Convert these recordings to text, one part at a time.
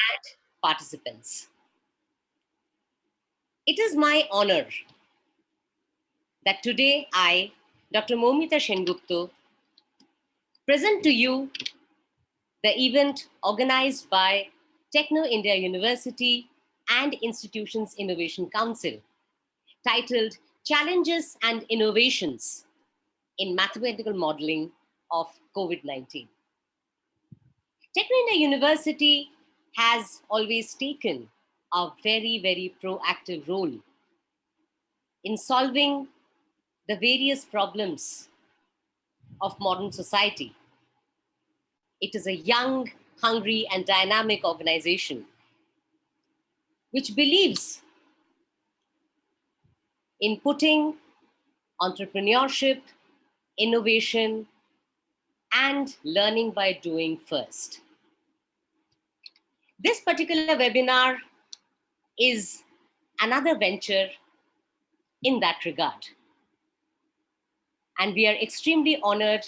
and participants. It is my honor that today I, Dr. Momita Sengupta, present to you the event organized by Techno India University and Institutions Innovation Council, titled Challenges and Innovations in Mathematical Modeling of COVID-19. Techno India University has always taken a very, very proactive role in solving the various problems of modern society. It is a young, hungry, and dynamic organization which believes in putting entrepreneurship, innovation, and learning by doing first. This particular webinar is another venture in that regard. And we are extremely honored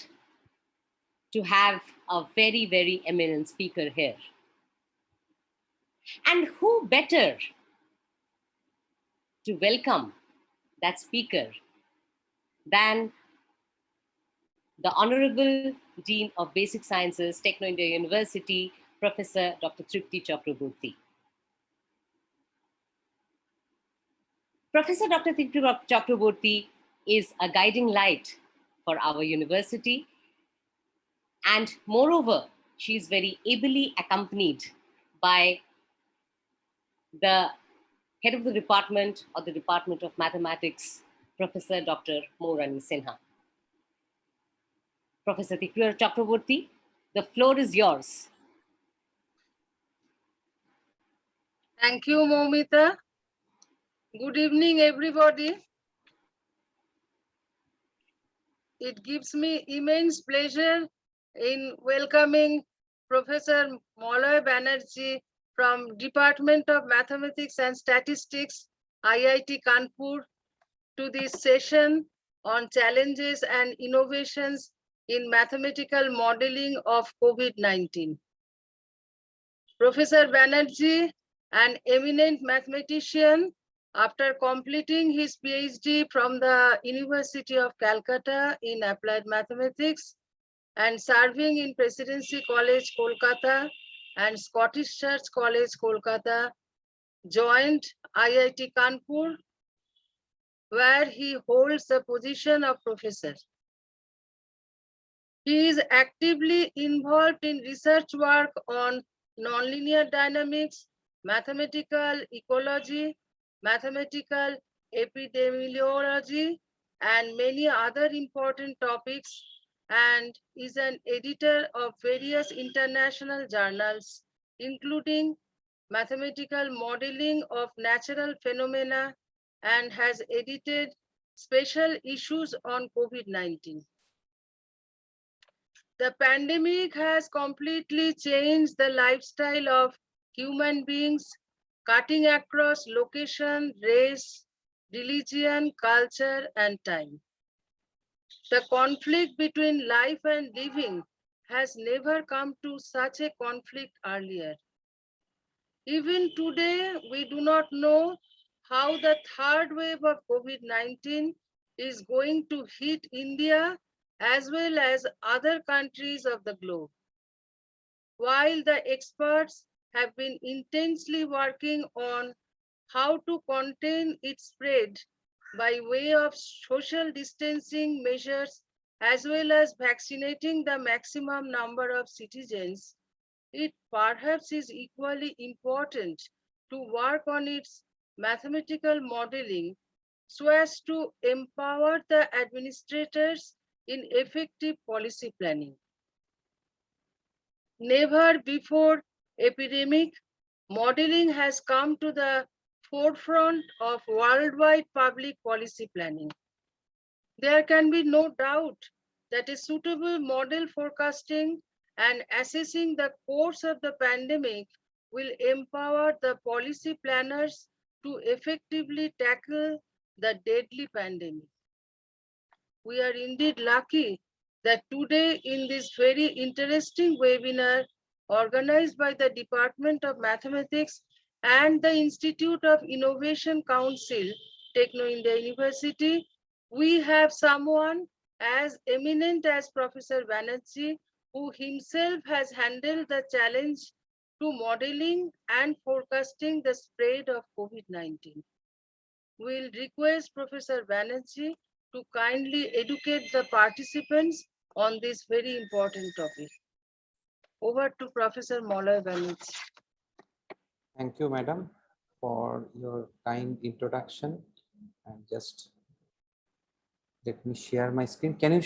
to have a very, very eminent speaker here. And who better to welcome that speaker than the Honorable Dean of Basic Sciences, Techno India University, Professor Dr. Tripti Chakraborty. Professor Dr. Tripti Chakraborty is a guiding light for our university. And moreover, she is very ably accompanied by the head of the department or the Department of Mathematics, Professor Dr. Morani Sinha. Professor Tripti Chakraborty, the floor is yours. Thank you, Momita. Good evening, everybody. It gives me immense pleasure in welcoming Professor Malay Banerjee from Department of Mathematics and Statistics, IIT Kanpur, to this session on challenges and innovations in mathematical modeling of COVID-19. Professor Banerjee, an eminent mathematician, after completing his PhD from the University of Calcutta in Applied Mathematics and serving in Presidency College, Kolkata and Scottish Church College, Kolkata, joined IIT Kanpur, where he holds the position of professor. He is actively involved in research work on nonlinear dynamics, mathematical ecology, mathematical epidemiology, and many other important topics, and is an editor of various international journals, including Mathematical Modeling of Natural Phenomena, and has edited special issues on COVID-19. The pandemic has completely changed the lifestyle of human beings, cutting across location, race, religion, culture, and time. The conflict between life and living has never come to such a conflict earlier. Even today, we do not know how the third wave of COVID-19 is going to hit India as well as other countries of the globe. While the experts have been intensely working on how to contain its spread by way of social distancing measures as well as vaccinating the maximum number of citizens, it perhaps is equally important to work on its mathematical modeling so as to empower the administrators in effective policy planning. Never before epidemic, modeling has come to the forefront of worldwide public policy planning. There can be no doubt that a suitable model forecasting and assessing the course of the pandemic will empower the policy planners to effectively tackle the deadly pandemic. We are indeed lucky that today in this very interesting webinar, organized by the Department of Mathematics and the Institute of Innovation Council, Techno India University. We have someone as eminent as Professor Banerjee, who himself has handled the challenge to modeling and forecasting the spread of COVID-19. We'll request Professor Banerjee to kindly educate the participants on this very important topic. Over to Professor Malay Banerjee. Thank you, madam, for your kind introduction. And just let me share my screen. Can you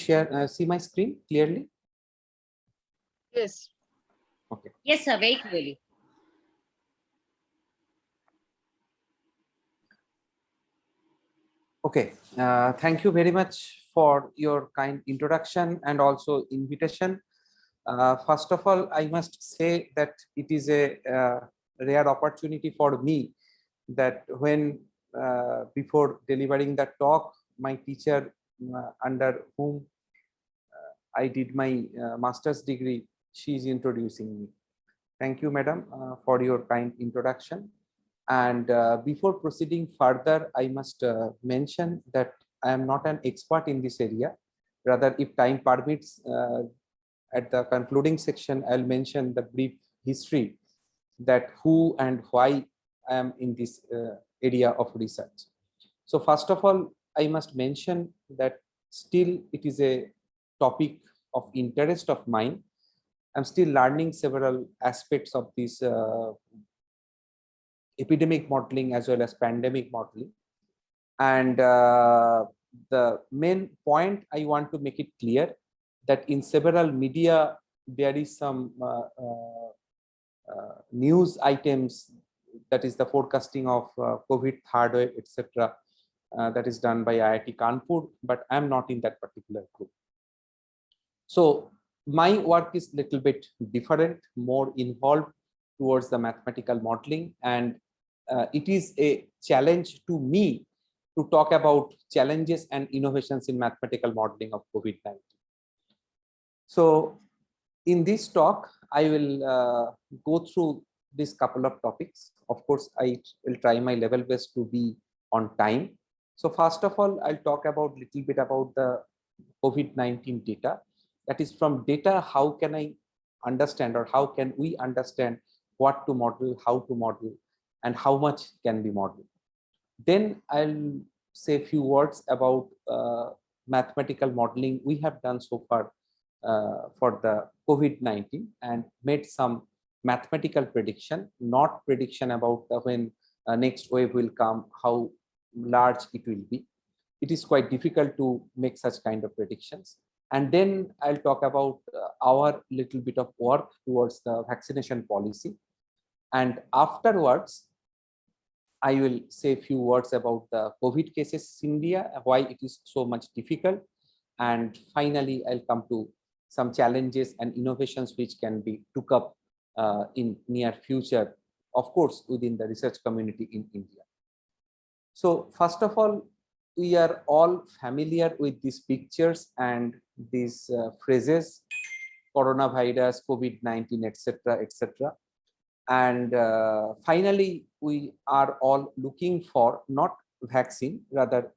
see my screen clearly? Yes. Okay. Yes, sir, very clearly. Okay. Thank you very much for your kind introduction and also invitation. First of all, I must say that it is a rare opportunity for me that when before delivering the talk, my teacher under whom I did my master's degree, she is introducing me. Thank you, madam, for your kind introduction. And before proceeding further, I must mention that I am not an expert in this area. Rather, if time permits, at the concluding section, I'll mention the brief history that who and why I am in this area of research. So first of all, I must mention that still it is a topic of interest of mine. I'm still learning several aspects of this epidemic modeling as well as pandemic modeling. And the main point I want to make it clear that in several media, there is some news items, that is the forecasting of COVID third wave, etc. That is done by IIT Kanpur, but I'm not in that particular group. So my work is little bit different, more involved towards the mathematical modeling, and it is a challenge to me to talk about challenges and innovations in mathematical modeling of COVID-19. So in this talk, I will go through this couple of topics. Of course, I will try my level best to be on time. So first of all, I'll talk about little bit about the COVID-19 data. That is, from data, how can I understand, or how can we understand what to model, how to model, and how much can be modeled. Then I'll say a few words about mathematical modeling we have done so far for the COVID-19 and made some mathematical prediction, not prediction about when next wave will come, how large it will be. It is quite difficult to make such kind of predictions. And then I'll talk about our little bit of work towards the vaccination policy. And afterwards, I will say a few words about the COVID cases in India, why it is so much difficult. And finally, I'll come to some challenges and innovations which can be took up in near future, of course, within the research community in India. So first of all, we are all familiar with these pictures and these phrases, coronavirus, COVID-19, etc., etc. And finally, we are all looking for not vaccine, rather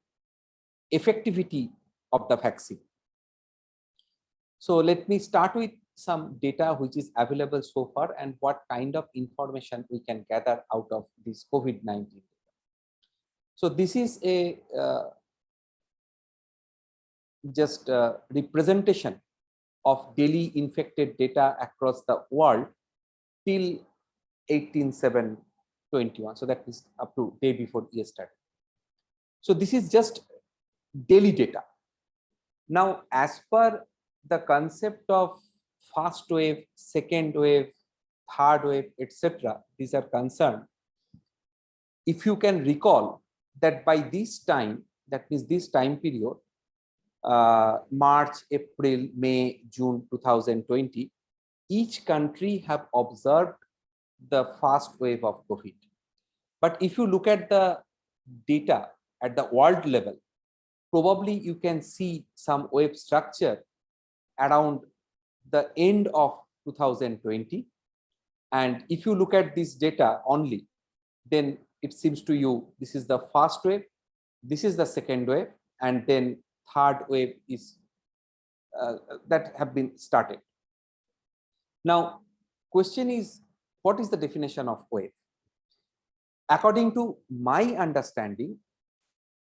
effectivity of the vaccine. So let me start with some data which is available so far and what kind of information we can gather out of this COVID-19. So this is a just a representation of daily infected data across the world till 18/7/21. So that is up to day before yesterday. So this is just daily data. Now, as per the concept of first wave, second wave, third wave, etc., these are concerned. If you can recall that by this time, that means this time period, March, April, May, June 2020, each country have observed the first wave of COVID. But if you look at the data at the world level, probably you can see some wave structure around the end of 2020 And if you look at this data only, then it seems to you this is the first wave, this is the second wave, and then third wave is that have been started. Now, question is, what is the definition of wave? According to my understanding,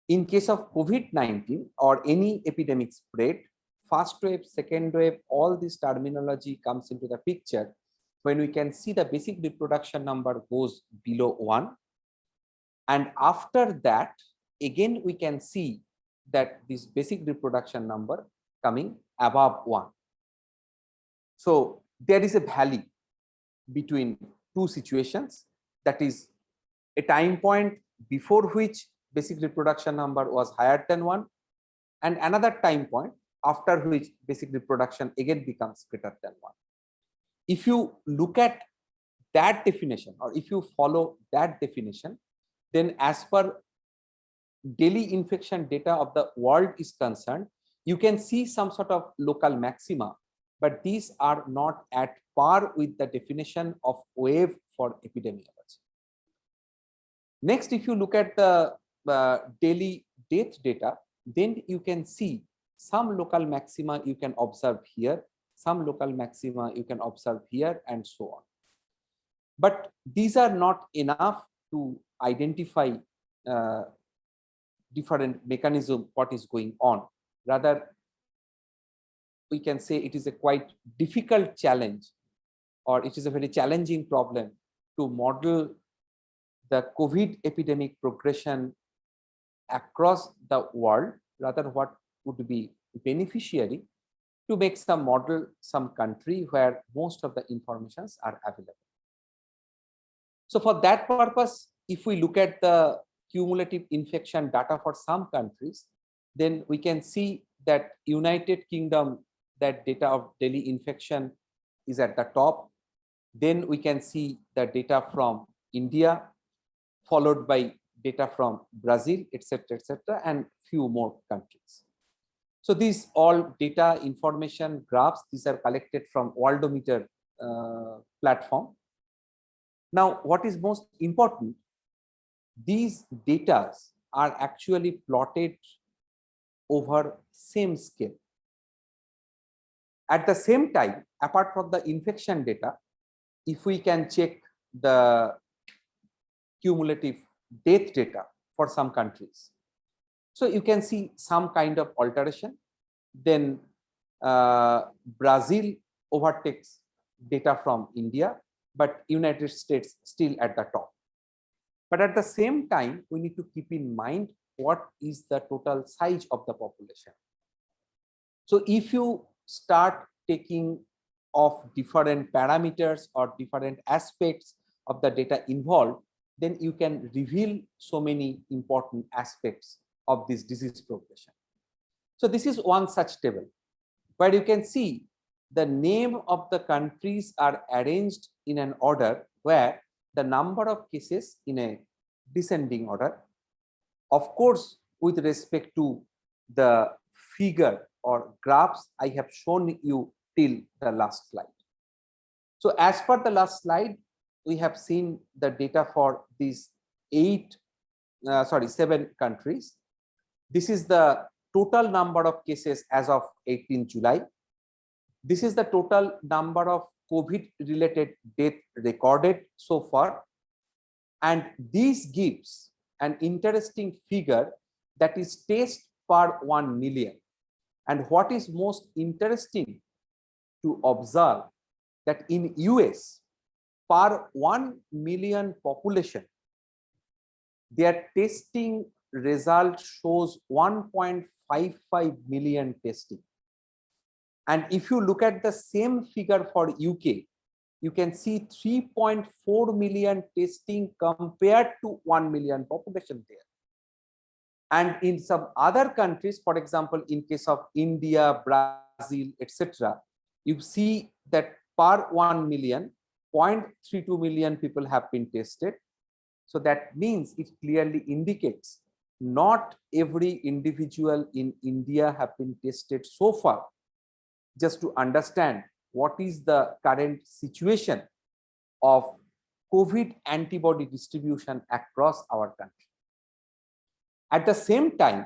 in case of COVID-19 or any epidemic spread, first wave, second wave, all this terminology comes into the picture when we can see the basic reproduction number goes below 1. And after that, again, we can see that this basic reproduction number coming above 1. So there is a valley between two situations, that is a time point before which basic reproduction number was higher than 1, and another time point after which basic reproduction again becomes greater than 1. If you look at that definition, or if you follow that definition, then as per daily infection data of the world is concerned, you can see some sort of local maxima, but these are not at par with the definition of wave for epidemiology. Next, if you look at the daily death data, then you can see some local maxima you can observe here, some local maxima you can observe here, and so on. But these are not enough to identify different mechanism what is going on. Rather, we can say it is a quite difficult challenge, or it is a very challenging problem to model the COVID epidemic progression across the world. Rather, what would be beneficiary to make some model, some country where most of the informations are available. So for that purpose, if we look at the cumulative infection data for some countries, then we can see that United Kingdom, that data of daily infection is at the top. Then we can see the data from India, followed by data from Brazil, etc., and few more countries. So these all data, information, graphs, these are collected from Worldometer platform. Now, what is most important, these data are actually plotted over same scale. At the same time, apart from the infection data, if we can check the cumulative death data for some countries, so you can see some kind of alteration. Then Brazil overtakes data from India, but United States still at the top. But at the same time, we need to keep in mind what is the total size of the population. So if you start taking of different parameters or different aspects of the data involved, then you can reveal so many important aspects of this disease progression. So this is one such table where you can see the name of the countries are arranged in an order where the number of cases in a descending order, of course, with respect to the figure or graphs I have shown you till the last slide. So as per the last slide, we have seen the data for these 7 countries. This is the total number of cases as of 18 July. This is the total number of COVID-related death recorded so far. And this gives an interesting figure, that is test per 1 million. And what is most interesting to observe, that in US, per 1 million population, their testing result shows 1.55 million testing. And if you look at the same figure for UK, you can see 3.4 million testing compared to 1 million population there. And in some other countries, for example, in case of India, Brazil, etc., you see that per 1 million, 0.32 million people have been tested. So that means it clearly indicates not every individual in India have been tested so far. Just to understand what is the current situation of COVID antibody distribution across our country. At the same time,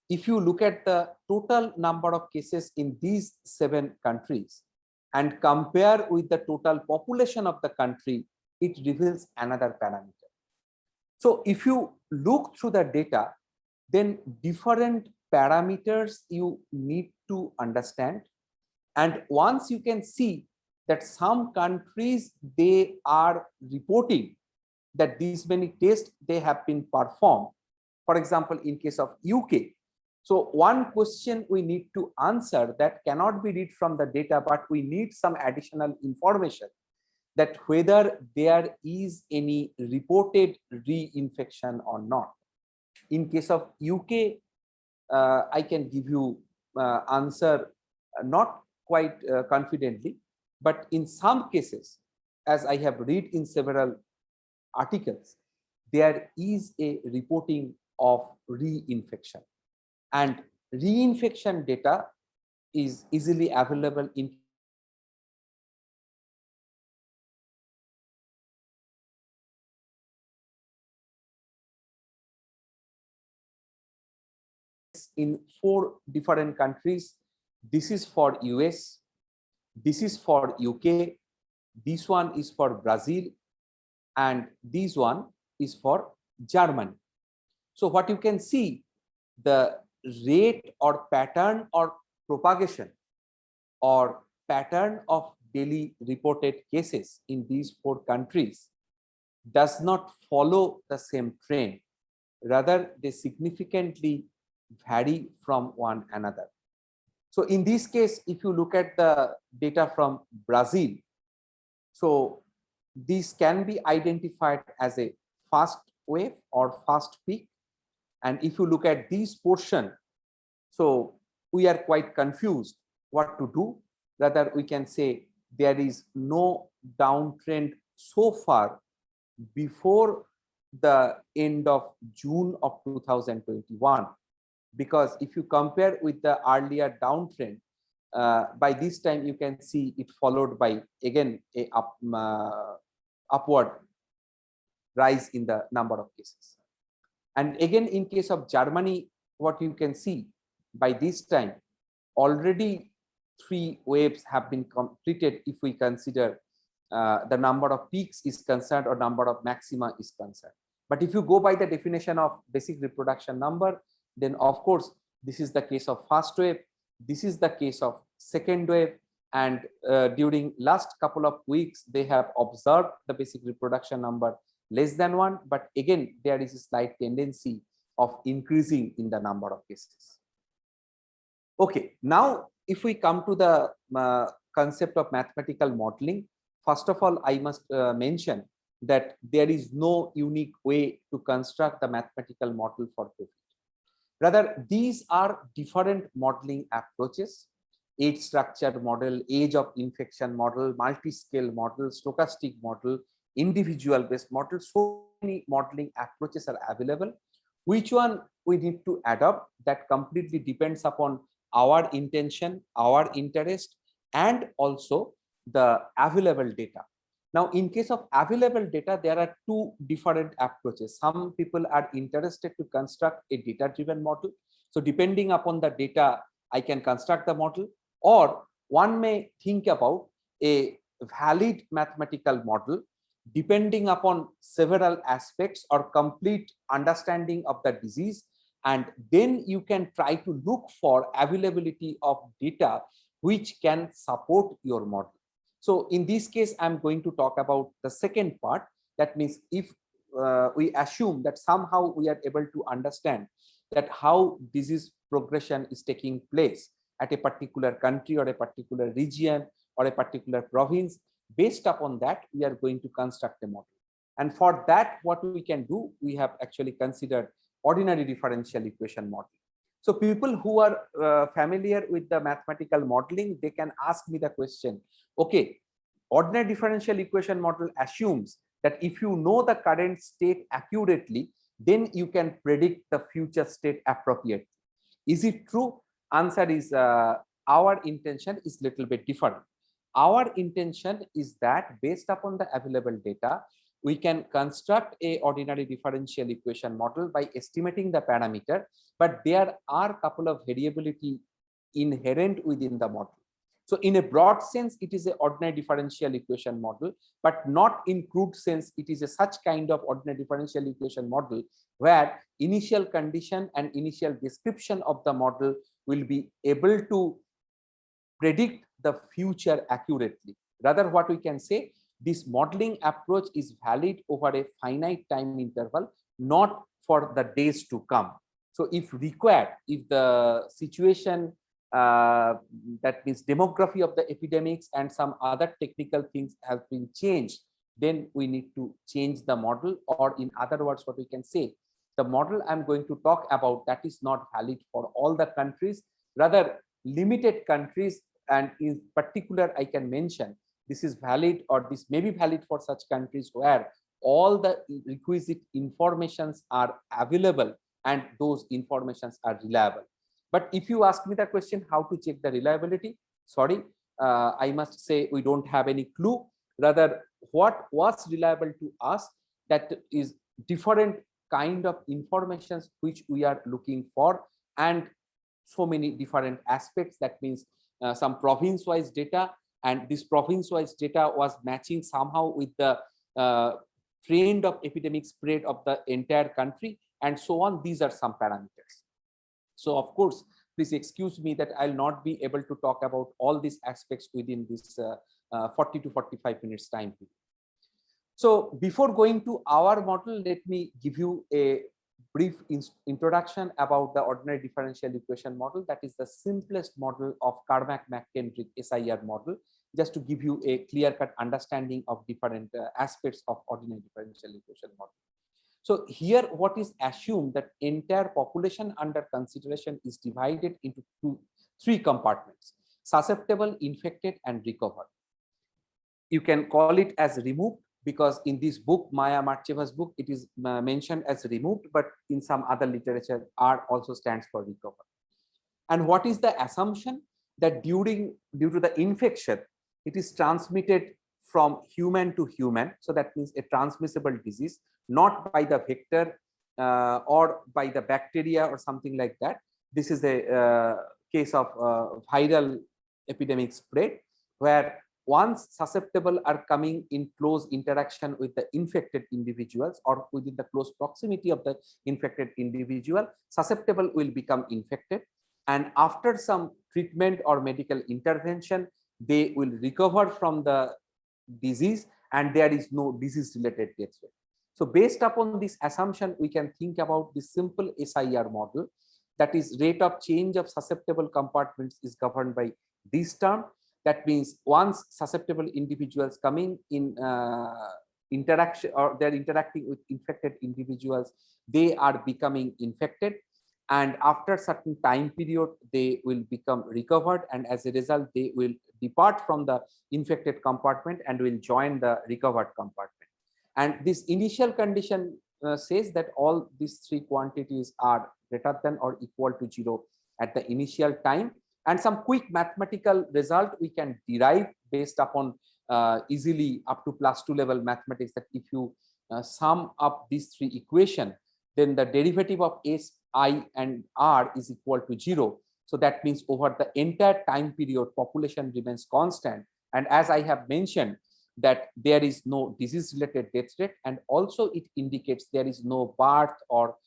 if you look at the total number of cases in these 7 countries and compare with the total population of the country, it reveals another parameter. So if you look through the data, then different parameters you need to understand. And once you can see that some countries, they are reporting that these many tests they have been performed. For example, in case of UK. So one question we need to answer that cannot be read from the data, but we need some additional information that whether there is any reported reinfection or not. In case of UK, I can give you answer not quite confidently, but in some cases, as I have read in several articles, there is a reporting of reinfection, and reinfection data is easily available in 4 different countries. This is for US, this is for UK, this one is for Brazil, and this one is for Germany. So what you can see, the rate or pattern or propagation or pattern of daily reported cases in these 4 countries does not follow the same trend. Rather, they significantly vary from one another. So in this case, if you look at the data from Brazil, so this can be identified as a fast wave or fast peak. And if you look at this portion, so we are quite confused what to do. Rather, we can say there is no downtrend so far before the end of June of 2021. Because if you compare with the earlier downtrend, by this time you can see it followed by again a upward rise in the number of cases. And again, in case of Germany, what you can see by this time, already 3 waves have been completed if we consider the number of peaks is concerned or number of maxima is concerned. But if you go by the definition of basic reproduction number, then of course, this is the case of first wave, this is the case of second wave, and during last couple of weeks, they have observed the basic reproduction number less than 1, but again, there is a slight tendency of increasing in the number of cases. Okay, now if we come to the concept of mathematical modeling, first of all, I must mention that there is no unique way to construct the mathematical model for COVID. Rather, these are different modeling approaches: age structured model, age of infection model, multi-scale model, stochastic model, individual based model. So many modeling approaches are available. Which one we need to adopt, that completely depends upon our intention, our interest, and also the available data. Now, in case of available data, there are 2 different approaches. Some people are interested to construct a data-driven model. So depending upon the data, I can construct the model, or one may think about a valid mathematical model depending upon several aspects or complete understanding of the disease, and then you can try to look for availability of data which can support your model. So in this case, I'm going to talk about the second part. That means if we assume that somehow we are able to understand that how disease progression is taking place at a particular country or a particular region or a particular province, based upon that, we are going to construct a model. And for that, what we can do, we have actually considered ordinary differential equation model. So people who are familiar with the mathematical modeling, they can ask me the question, okay, ordinary differential equation model assumes that if you know the current state accurately, then you can predict the future state appropriately. Is it true? Answer is our intention is little bit different. our intention is that based upon the available data, we can construct a ordinary differential equation model by estimating the parameter, but there are a couple of variability inherent within the model. So in a broad sense, it is an ordinary differential equation model, but not in crude sense, it is a such kind of ordinary differential equation model where initial condition and initial description of the model will be able to predict the future accurately. Rather, what we can say, this modeling approach is valid over a finite time interval, not for the days to come. So if required, if the situation, that means demography of the epidemics and some other technical things have been changed, then we need to change the model, or in other words, what we can say, the model I'm going to talk about, that is not valid for all the countries, rather limited countries, and in particular I can mention this is valid, or this may be valid for such countries where all the requisite informations are available and those informations are reliable. But if you ask me the question how to check the reliability, sorry, I must say we don't have any clue. Rather, what was reliable to us, that is different kind of informations which we are looking for, and so many different aspects. That means some province-wise data, and this province-wise data was matching somehow with the trend of epidemic spread of the entire country, and so on. These are some parameters. So of course, please excuse me that I'll not be able to talk about all these aspects within this 40 to 45 minutes time period. So before going to our model, let me give you a brief introduction about the ordinary differential equation model. That is the simplest model of Carmack-McKendrick SIR model, just to give you a clear-cut understanding of different aspects of ordinary differential equation model. So here what is assumed, that entire population under consideration is divided into three compartments: susceptible, infected, and recovered. You can call it as removed, because in this book, Maya Marcheva's book, it is mentioned as removed, but in some other literature, R also stands for recovered. And what is the assumption? That due to the infection, it is transmitted from human to human. So that means a transmissible disease, not by the vector or by the bacteria or something like that. This is a case of viral epidemic spread, where once susceptible are coming in close interaction with the infected individuals or within the close proximity of the infected individual, susceptible will become infected. And after some treatment or medical intervention, they will recover from the disease, and there is no disease related death rate. So based upon this assumption, we can think about the simple SIR model, that is rate of change of susceptible compartments is governed by this term. That means once susceptible individuals coming in interaction, or they're interacting with infected individuals, they are becoming infected, and after certain time period they will become recovered, and as a result they will depart from the infected compartment and will join the recovered compartment. And this initial condition says that all these three quantities are greater than or equal to 0 at the initial time. And some quick mathematical result we can derive based upon easily up to +2 level mathematics, that if you sum up these three equations, then the derivative of S, I, and R is equal to 0. So that means over the entire time period, population remains constant. And as I have mentioned, that there is no disease related death rate, and also it indicates there is no birth or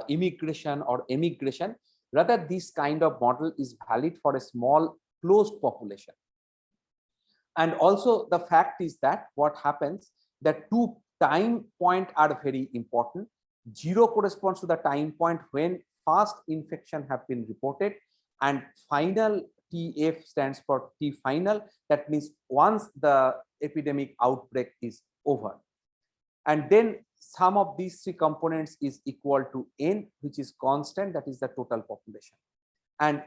immigration or emigration. Rather, this kind of model is valid for a small closed population. And also the fact is that what happens, that two time points are very important. 0 corresponds to the time point when first infection have been reported, and final TF stands for T final. That means once the epidemic outbreak is over. And then sum of these three components is equal to N, which is constant, that is the total population. And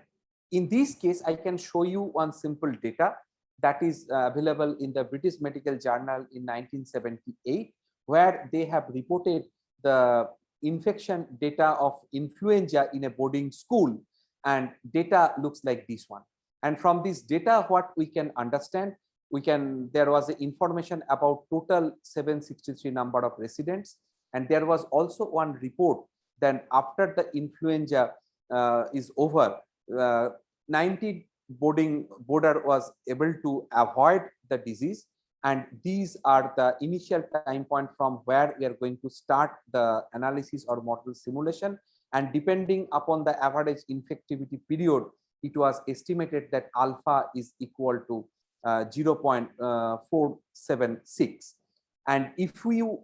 in this case, I can show you one simple data that is available in the British Medical Journal in 1978, where they have reported the infection data of influenza in a boarding school, and data looks like this one. And from this data, what we can understand, there was information about total 763 number of residents, and there was also one report that after the influenza is over, 90 border was able to avoid the disease, and these are the initial time point from where we are going to start the analysis or model simulation. And depending upon the average infectivity period, it was estimated that alpha is equal to 0.476. And if you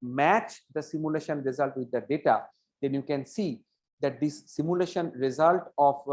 match the simulation result with the data, then you can see that this simulation result of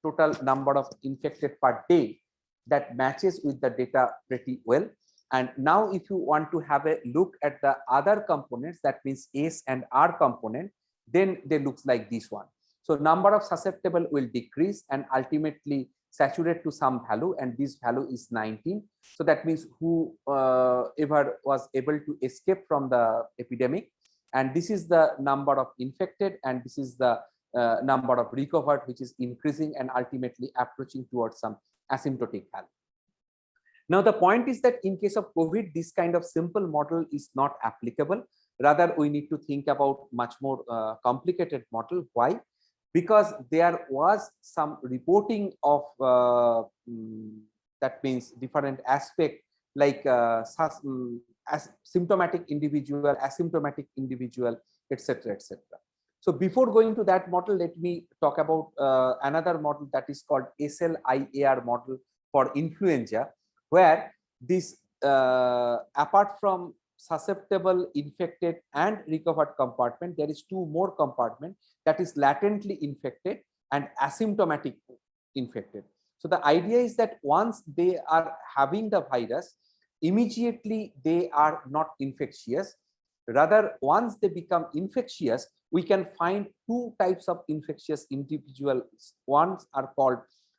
total number of infected per day, that matches with the data pretty well. And now if you want to have a look at the other components, that means S and R component, then they looks like this one. So number of susceptible will decrease and ultimately saturate to some value, and this value is 19. So that means whoever was able to escape from the epidemic, and this is the number of infected, and this is the number of recovered, which is increasing and ultimately approaching towards some asymptotic value. Now the point is that in case of COVID, this kind of simple model is not applicable. Rather, we need to think about much more complicated model. Why? Because there was some reporting of that means different aspect, like symptomatic individual, asymptomatic individual, etc., etc. So before going to that model, let me talk about another model that is called SLIAR model for influenza, where this apart from susceptible, infected, and recovered compartment, there is two more compartment, that is latently infected and asymptomatic infected. So the idea is that once they are having the virus, immediately they are not infectious. Rather, once they become infectious, we can find two types of infectious individuals. Ones are called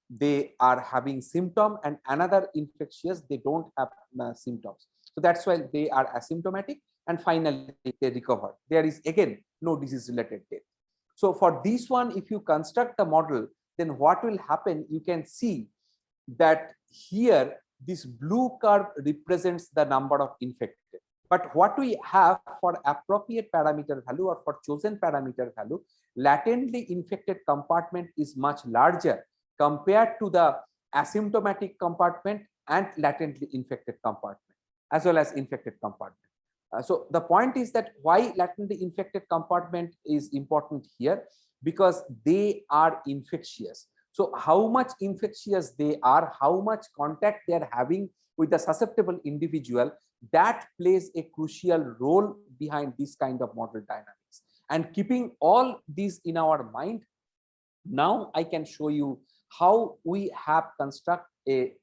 they are having symptom, and another infectious, they don't have symptoms. So that's why they are asymptomatic, and finally they recover. There is again no disease related death. So for this one, if you construct the model, then what will happen, you can see that here this blue curve represents the number of infected. But what we have for appropriate parameter value or for chosen parameter value, latently infected compartment is much larger compared to the asymptomatic compartment and latently infected compartment, as well as infected compartment. So the point is that why latently infected compartment is important here, because they are infectious. So how much infectious they are, how much contact they are having with the susceptible individual, that plays a crucial role behind this kind of model dynamics. And keeping all these in our mind, now I can show you how we have construct a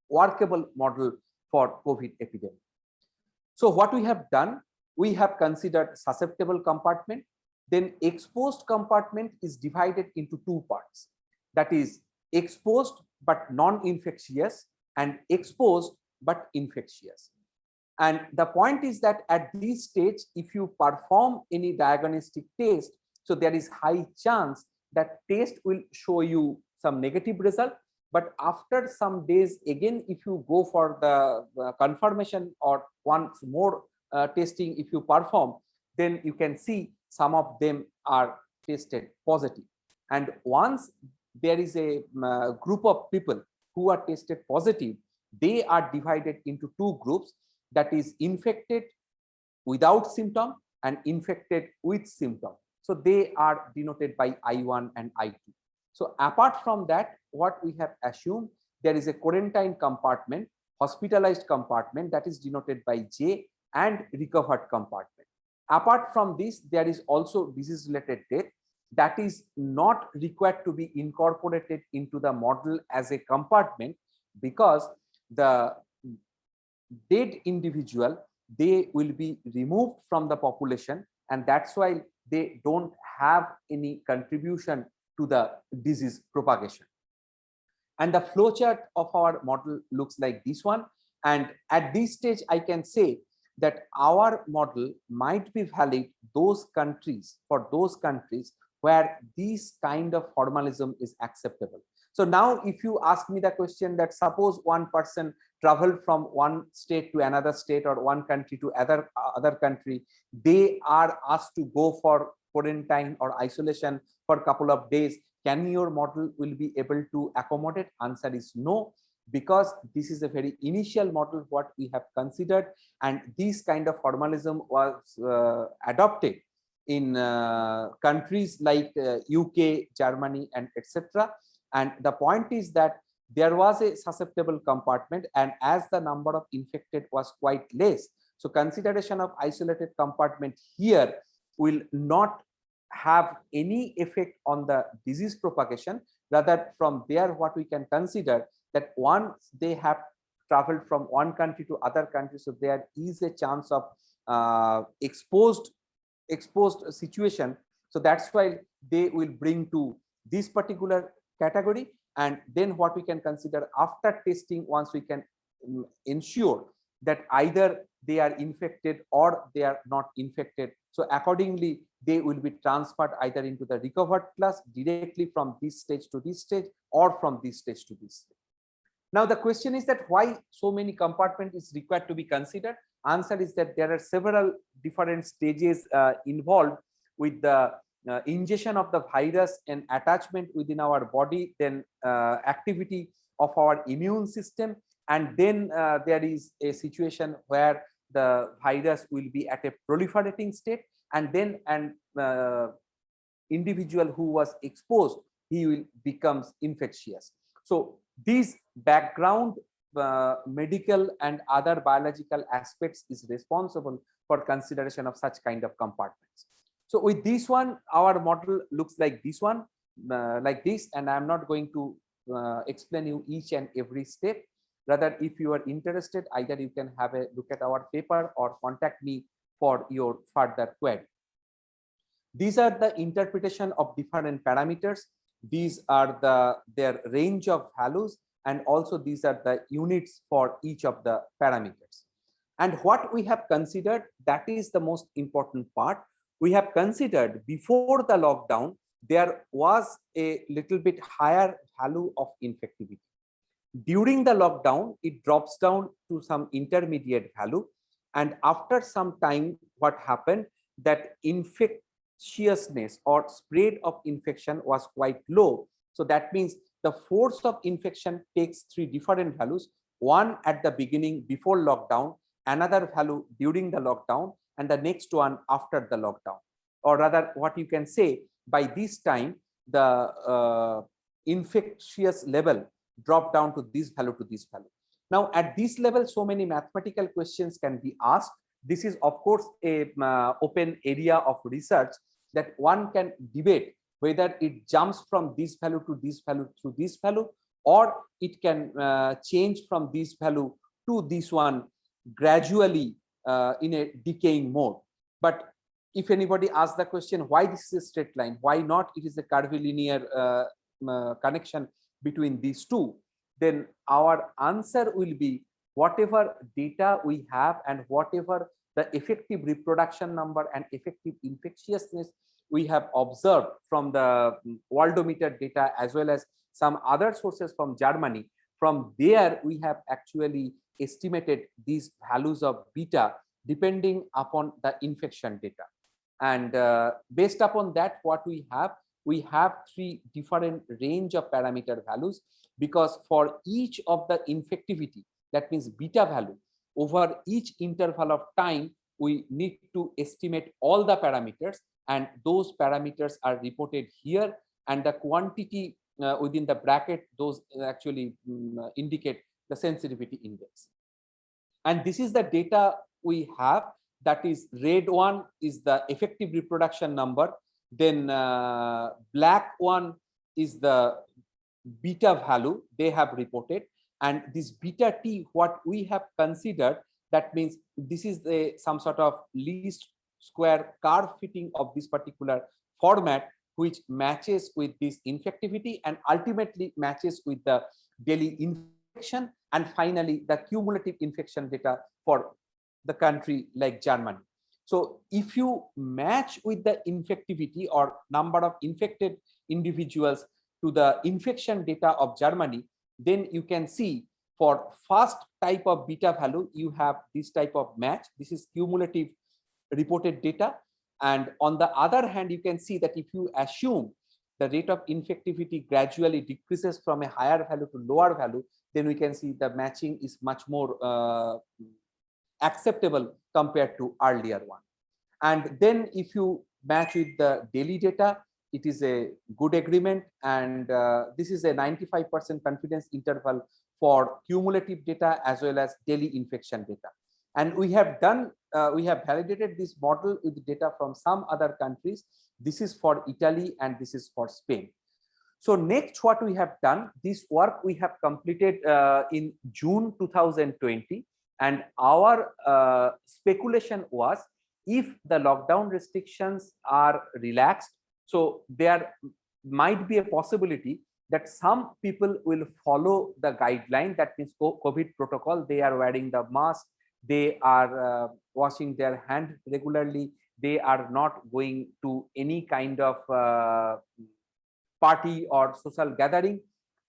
workable model for COVID epidemic. So what we have done, we have considered susceptible compartment, then exposed compartment is divided into two parts. That is exposed but non-infectious and exposed but infectious. And the point is that at this stage, if you perform any diagnostic test, so there is high chance that test will show you some negative result. But after some days, again, if you go for the confirmation or once more testing, if you perform, then you can see some of them are tested positive. And once there is a group of people who are tested positive, they are divided into two groups, that is infected without symptom and infected with symptom. So they are denoted by I1 and I2. So apart from that, what we have assumed, there is a quarantine compartment, hospitalized compartment, that is denoted by J, and recovered compartment. Apart from this, there is also disease related death that is not required to be incorporated into the model as a compartment, because the dead individual, they will be removed from the population, and that's why they don't have any contribution to the disease propagation. And the flowchart of our model looks like this one. And at this stage, I can say that our model might be valid those countries, for those countries where this kind of formalism is acceptable. So now if you ask me the question that suppose one person traveled from one state to another state or one country to other country, they are asked to go for quarantine or isolation for a couple of days, can your model will be able to accommodate? Answer is no, because this is a very initial model what we have considered, and this kind of formalism was adopted in countries like UK, Germany, and etc. And the point is that there was a susceptible compartment, and as the number of infected was quite less, so consideration of isolated compartment here will not have any effect on the disease propagation. Rather, from there what we can consider that once they have traveled from one country to other country, so there is a chance of exposed situation. So that's why they will bring to this particular category. And then what we can consider after testing, once we can ensure that either they are infected or they are not infected, so accordingly they will be transferred either into the recovered class directly from this stage to this stage or from this stage to this stage. Now the question is that why so many compartments is required to be considered. Answer is that there are several different stages involved with the ingestion of the virus and attachment within our body, then activity of our immune system, and then there is a situation where the virus will be at a proliferating state, and then an individual who was exposed, he will becomes infectious. So these background medical and other biological aspects is responsible for consideration of such kind of compartments. So with this one, our model looks like this one, like this, and I'm not going to explain you each and every step. Rather, if you are interested, either you can have a look at our paper or contact me for your further query. These are the interpretation of different parameters. These are their range of values, and also these are the units for each of the parameters. And what we have considered, that is the most important part. We have considered before the lockdown, there was a little bit higher value of infectivity. During the lockdown, it drops down to some intermediate value. And after some time, what happened, that infectiousness or spread of infection was quite low. So that means the force of infection takes three different values. One at the beginning before lockdown, another value during the lockdown, and the next one after the lockdown. Or rather, what you can say, by this time, the infectious level dropped down to this value to this value. Now, at this level, so many mathematical questions can be asked. This is, of course, a open area of research that one can debate whether it jumps from this value to this value through this value, or it can change from this value to this one gradually in a decaying mode. But if anybody asks the question, why this is a straight line, why not it is a curvilinear connection between these two, then our answer will be whatever data we have and whatever the effective reproduction number and effective infectiousness we have observed from the worldometer data as well as some other sources from Germany. From there, we have actually estimated these values of beta depending upon the infection data. And based upon that, what we have three different range of parameter values, because for each of the infectivity, that means beta value, over each interval of time, we need to estimate all the parameters, and those parameters are reported here, and the quantity within the bracket, those actually indicate the sensitivity index. And this is the data we have. That is, red one is the effective reproduction number, then black one is the beta value they have reported, and this beta t, what we have considered, that means this is some sort of least square curve fitting of this particular format, which matches with this infectivity and ultimately matches with the daily infection, and finally the cumulative infection data for the country like Germany. So if you match with the infectivity or number of infected individuals to the infection data of Germany, then you can see for first type of beta value, you have this type of match. This is cumulative reported data. And on the other hand, you can see that if you assume the rate of infectivity gradually decreases from a higher value to lower value, then we can see the matching is much more acceptable compared to earlier one. And then if you match with the daily data, it is a good agreement, and this is a 95% confidence interval for cumulative data as well as daily infection data. And we have validated this model with data from some other countries. This is for Italy and this is for Spain. So next, what we have done, this work we have completed in June 2020, and our speculation was, if the lockdown restrictions are relaxed, so there might be a possibility that some people will follow the guideline, that means COVID protocol. They are wearing the mask, they are washing their hand regularly, they are not going to any kind of party or social gathering,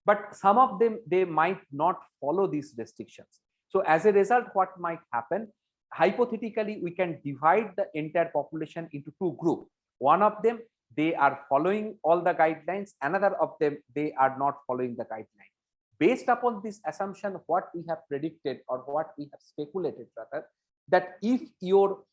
but some of them, they might not follow these restrictions. So as a result, what might happen, hypothetically, we can divide the entire population into two groups. One of them, they are following all the guidelines, another of them, they are not following the guideline. Based upon this assumption, what we have predicted, or what we have speculated rather, that if your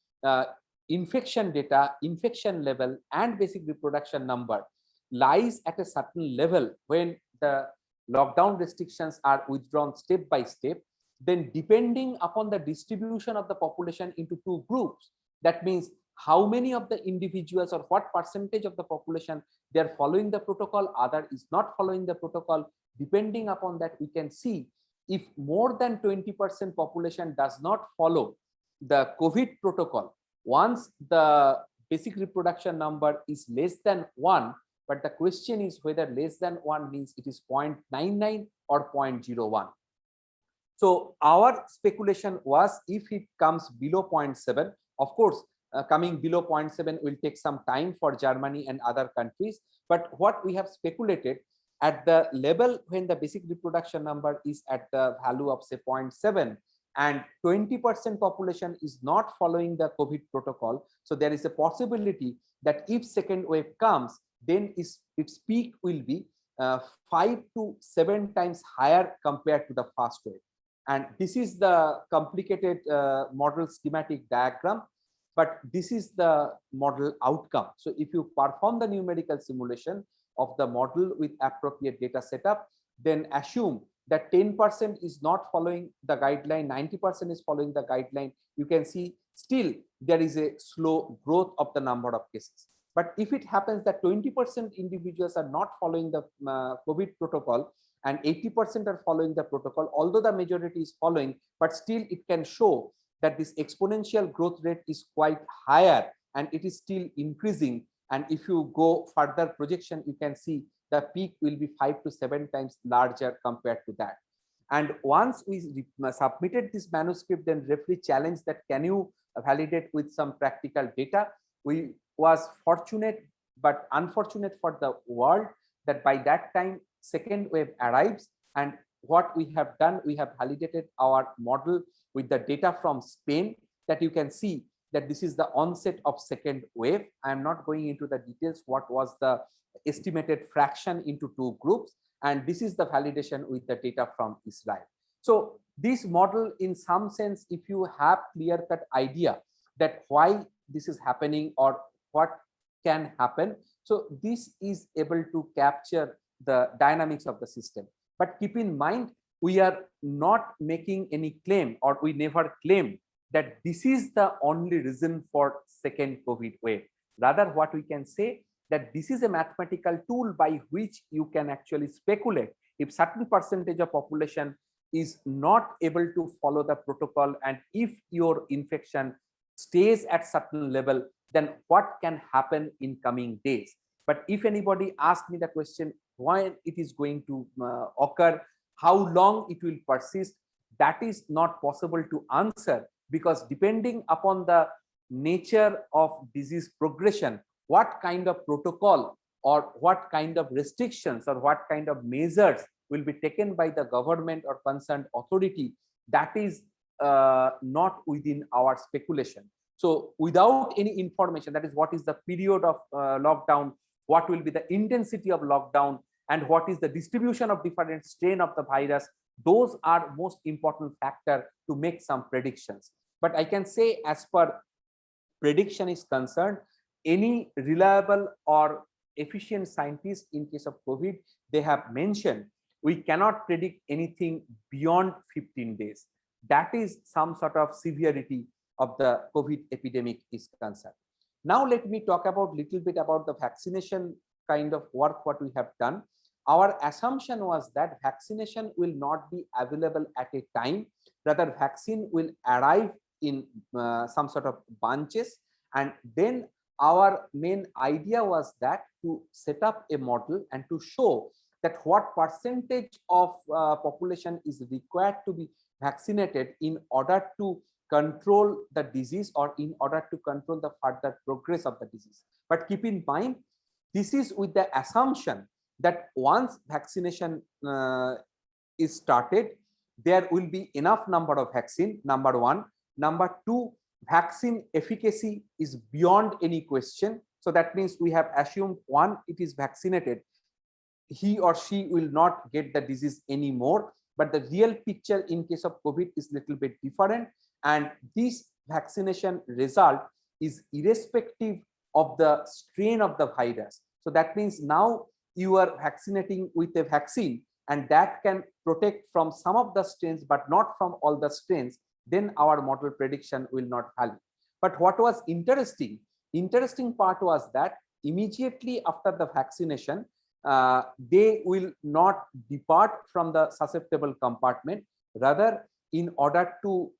infection data, infection level and basic reproduction number lies at a certain level when the lockdown restrictions are withdrawn step by step, then depending upon the distribution of the population into two groups, that means how many of the individuals or what percentage of the population they are following the protocol, other is not following the protocol, depending upon that, we can see if more than 20% population does not follow the COVID protocol, once the basic reproduction number is less than 1, but the question is whether less than 1 means it is 0.99 or 0.01. So our speculation was, if it comes below 0.7, of course, coming below 0.7 will take some time for Germany and other countries. But what we have speculated, at the level when the basic reproduction number is at the value of say 0.7 and 20% population is not following the COVID protocol, so there is a possibility that if second wave comes, then its peak will be 5 to 7 times higher compared to the first wave. And this is the complicated model schematic diagram, but this is the model outcome. So if you perform the numerical simulation of the model with appropriate data setup, then assume that 10% is not following the guideline, 90% is following the guideline, you can see still there is a slow growth of the number of cases. But if it happens that 20% individuals are not following the COVID protocol and 80% are following the protocol, although the majority is following, but still it can show that this exponential growth rate is quite higher and it is still increasing. And if you go further projection, you can see the peak will be 5 to 7 times larger compared to that. And once we submitted this manuscript, then referee challenged that, can you validate with some practical data? We was fortunate but unfortunate for the world that by that time second wave arrives, and what we have done, we have validated our model with the data from Spain, that you can see that this is the onset of second wave. I am not going into the details what was the estimated fraction into two groups, and this is the validation with the data from Israel. So this model, in some sense, if you have clear-cut idea that why this is happening or what can happen, so this is able to capture the dynamics of the system. But keep in mind, we are not making any claim, or we never claim that this is the only reason for second COVID wave. Rather, what we can say that this is a mathematical tool by which you can actually speculate if certain percentage of population is not able to follow the protocol, and if your infection stays at certain level, then what can happen in coming days. But if anybody asks me the question, why it is going to occur, how long it will persist, that is not possible to answer, because depending upon the nature of disease progression, what kind of protocol or what kind of restrictions or what kind of measures will be taken by the government or concerned authority, that is not within our speculation. So without any information, that is what is the period of lockdown, what will be the intensity of lockdown, and what is the distribution of different strain of the virus, those are most important factor to make some predictions. But I can say, as per prediction is concerned, any reliable or efficient scientist in case of COVID, they have mentioned we cannot predict anything beyond 15 days. That is some sort of severity of the COVID epidemic is concerned. Now let me talk about little bit about the vaccination kind of work what we have done. Our assumption was that vaccination will not be available at a time, rather vaccine will arrive in some sort of bunches, and then our main idea was that to set up a model and to show that what percentage of population is required to be vaccinated in order to control the disease or in order to control the further progress of the disease. But keep in mind, this is with the assumption that once vaccination is started, there will be enough number of vaccine, number one. Number two, vaccine efficacy is beyond any question. So that means we have assumed one, it is vaccinated, he or she will not get the disease anymore. But the real picture in case of COVID is little bit different. And this vaccination result is irrespective of the strain of the virus. So that means now you are vaccinating with a vaccine and that can protect from some of the strains, but not from all the strains, then our model prediction will not valid. But what was interesting part was that immediately after the vaccination, they will not depart from the susceptible compartment. Rather, in order to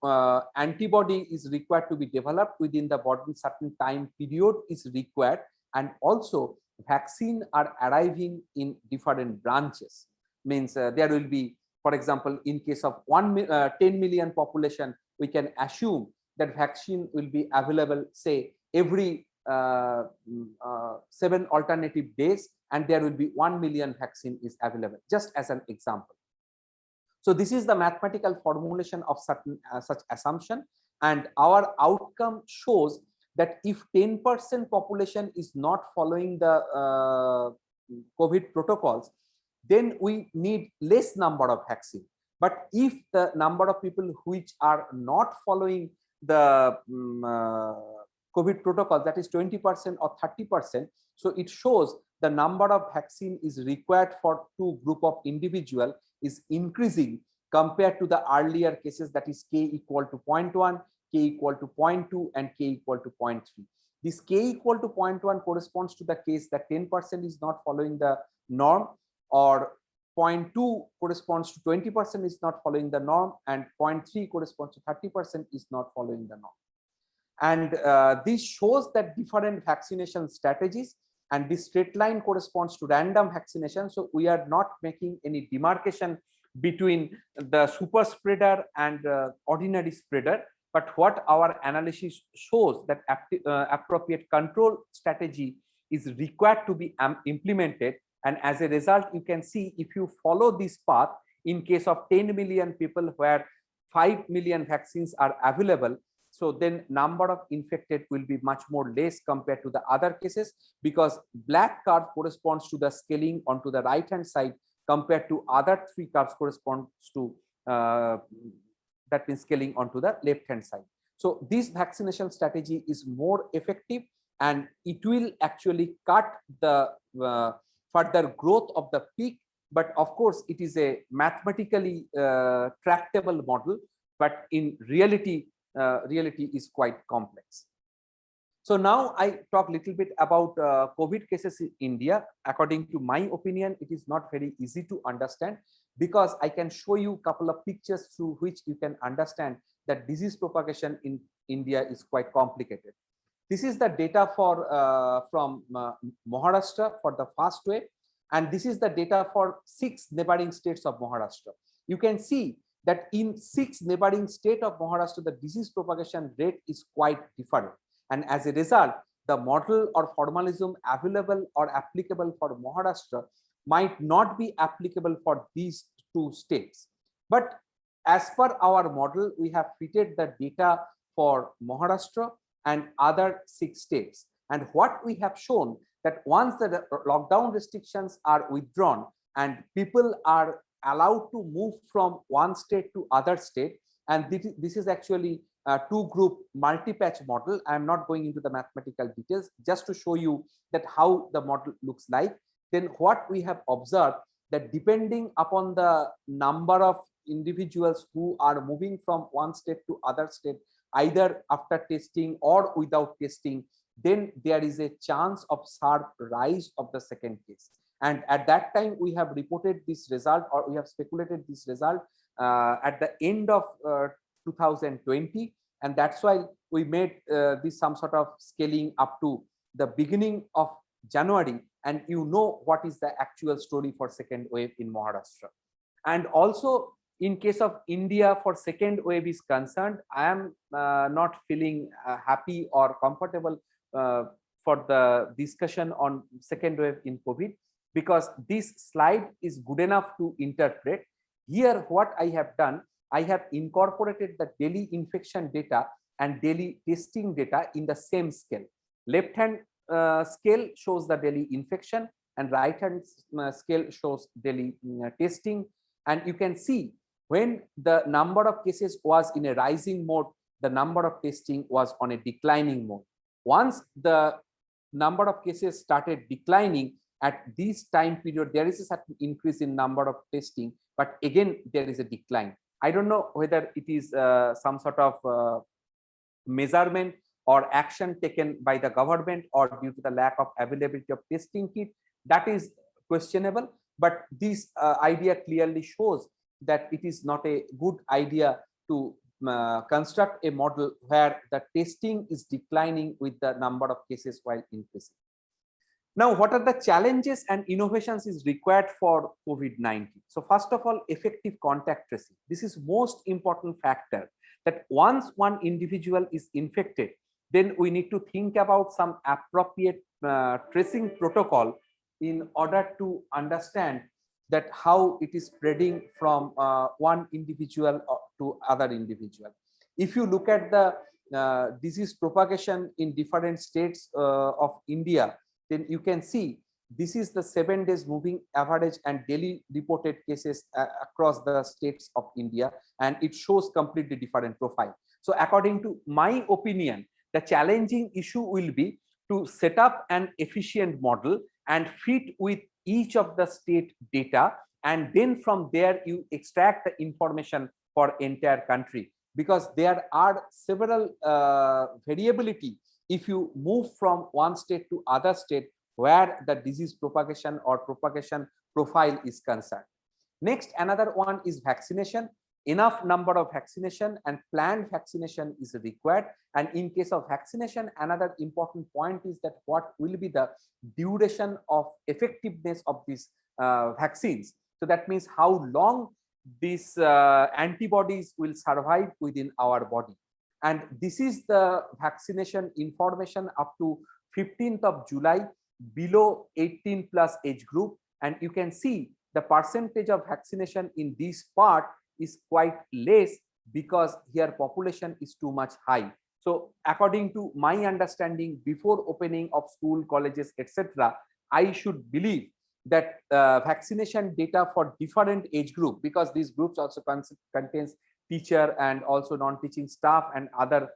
antibody is required to be developed within the body, certain time period is required, and also vaccine are arriving in different branches. Means there will be, for example, in case of 10 million population, we can assume that vaccine will be available, say, every 7 alternative days, and there will be 1 million vaccine is available, just as an example. So this is the mathematical formulation of certain such assumption, and our outcome shows that if 10% population is not following the COVID protocols, then we need less number of vaccine. But if the number of people which are not following the COVID protocol, that is 20% or 30%, so it shows the number of vaccine is required for two group of individual is increasing compared to the earlier cases, that is k equal to 0.1, k equal to 0.2, and k equal to 0.3. This k equal to 0.1 corresponds to the case that 10% is not following the norm, or 0.2 corresponds to 20% is not following the norm, and 0.3 corresponds to 30% is not following the norm. And this shows that different vaccination strategies, and this straight line corresponds to random vaccination. So we are not making any demarcation between the super spreader and ordinary spreader. But what our analysis shows that appropriate control strategy is required to be implemented. And as a result, you can see if you follow this path, in case of 10 million people where 5 million vaccines are available, so then number of infected will be much more less compared to the other cases, because black curve corresponds to the scaling onto the right hand side compared to other three curves corresponds to that means scaling onto the left hand side. So this vaccination strategy is more effective, and it will actually cut the further growth of the peak. But of course, it is a mathematically tractable model, but in reality, reality is quite complex. So now I talk a little bit about COVID cases in India. According to my opinion, it is not very easy to understand, because I can show you a couple of pictures through which you can understand that disease propagation in India is quite complicated. This is the data for from Maharashtra for the first wave, and this is the data for 6 neighboring states of Maharashtra. You can see that in 6 neighboring states of Maharashtra, the disease propagation rate is quite different. And as a result, the model or formalism available or applicable for Maharashtra might not be applicable for these two states. But as per our model, we have fitted the data for Maharashtra and other 6 states. And what we have shown that once the lockdown restrictions are withdrawn and people are allowed to move from one state to other state, and this is actually a 2-group multi-patch model. I am not going into the mathematical details, just to show you that how the model looks like. Then what we have observed that depending upon the number of individuals who are moving from one state to other state, either after testing or without testing, then there is a chance of sharp rise of the second case. And at that time, we have reported this result, or we have speculated this result at the end of 2020. And that's why we made this some sort of scaling up to the beginning of January. And you know what is the actual story for second wave in Maharashtra. And also, in case of India, for second wave is concerned, I am not feeling happy or comfortable for the discussion on second wave in COVID, because this slide is good enough to interpret. Here, what I have done, I have incorporated the daily infection data and daily testing data in the same scale. Left hand scale shows the daily infection and right hand scale shows daily testing. And you can see when the number of cases was in a rising mode, the number of testing was on a declining mode. Once the number of cases started declining at this time period, there is a certain increase in number of testing, but again, there is a decline. I don't know whether it is some sort of measurement or action taken by the government or due to the lack of availability of testing kit. That is questionable, but this idea clearly shows that it is not a good idea to construct a model where the testing is declining with the number of cases while increasing. Now, what are the challenges and innovations is required for COVID-19? So first of all, effective contact tracing. This is most important factor, that once one individual is infected, then we need to think about some appropriate tracing protocol in order to understand that how it is spreading from one individual to other individual. If you look at the disease propagation in different states of India, then you can see this is the 7 days moving average and daily reported cases across the states of India, and it shows completely different profile. So according to my opinion, the challenging issue will be to set up an efficient model and fit with each of the state data, and then from there you extract the information for entire country, because there are several variability if you move from one state to other state where the disease propagation or propagation profile is concerned. Next, another one is vaccination. Enough number of vaccination and planned vaccination is required. And in case of vaccination, another important point is that what will be the duration of effectiveness of these vaccines. So that means how long these antibodies will survive within our body. And this is the vaccination information up to 15th of July below 18 plus age group. And you can see the percentage of vaccination in this part is quite less because here population is too much high. So according to my understanding, before opening of school, colleges, etc., I should believe that vaccination data for different age group, because these groups also contains teacher and also non-teaching staff and other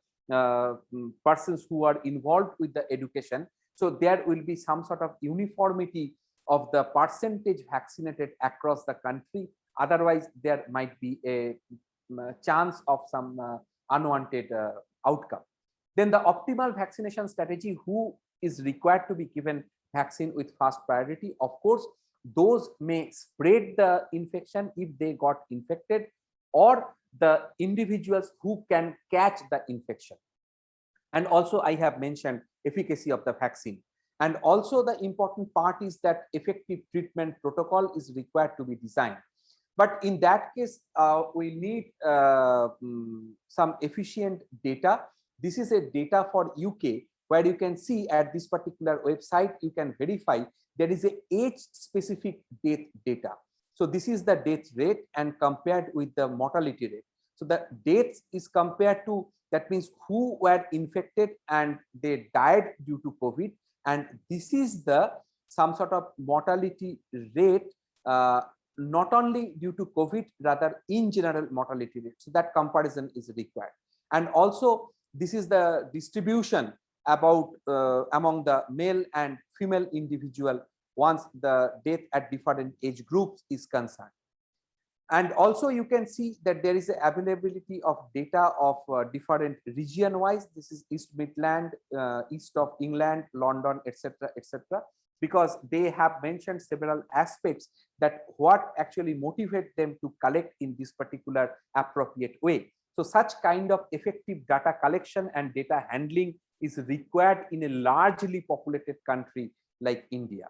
persons who are involved with the education. So there will be some sort of uniformity of the percentage vaccinated across the country. Otherwise, there might be a chance of some unwanted outcome. Then the optimal vaccination strategy, who is required to be given vaccine with first priority? Of course, those may spread the infection if they got infected, or the individuals who can catch the infection. And also I have mentioned efficacy of the vaccine. And also the important part is that effective treatment protocol is required to be designed. But in that case, we need some efficient data. This is a data for UK, where you can see at this particular website, you can verify there is a age specific death data. So this is the death rate and compared with the mortality rate. So the deaths is compared to, that means who were infected and they died due to COVID, and this is the some sort of mortality rate, not only due to COVID, rather in general mortality rate. So that comparison is required. And also this is the distribution about among the male and female individual once the death at different age groups is concerned. And also you can see that there is a availability of data of different region wise. This is East Midland, East of England, London, etc., etc., because they have mentioned several aspects that what actually motivate them to collect in this particular appropriate way. So such kind of effective data collection and data handling is required in a largely populated country like India.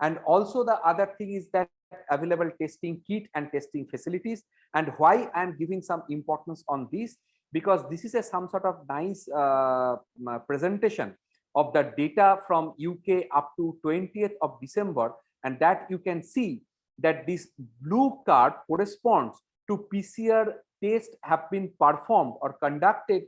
And also the other thing is that available testing kit and testing facilities. And why I'm giving some importance on this, because this is some sort of nice presentation of the data from UK up to 20th of December, and that you can see that this blue card corresponds to PCR tests have been performed or conducted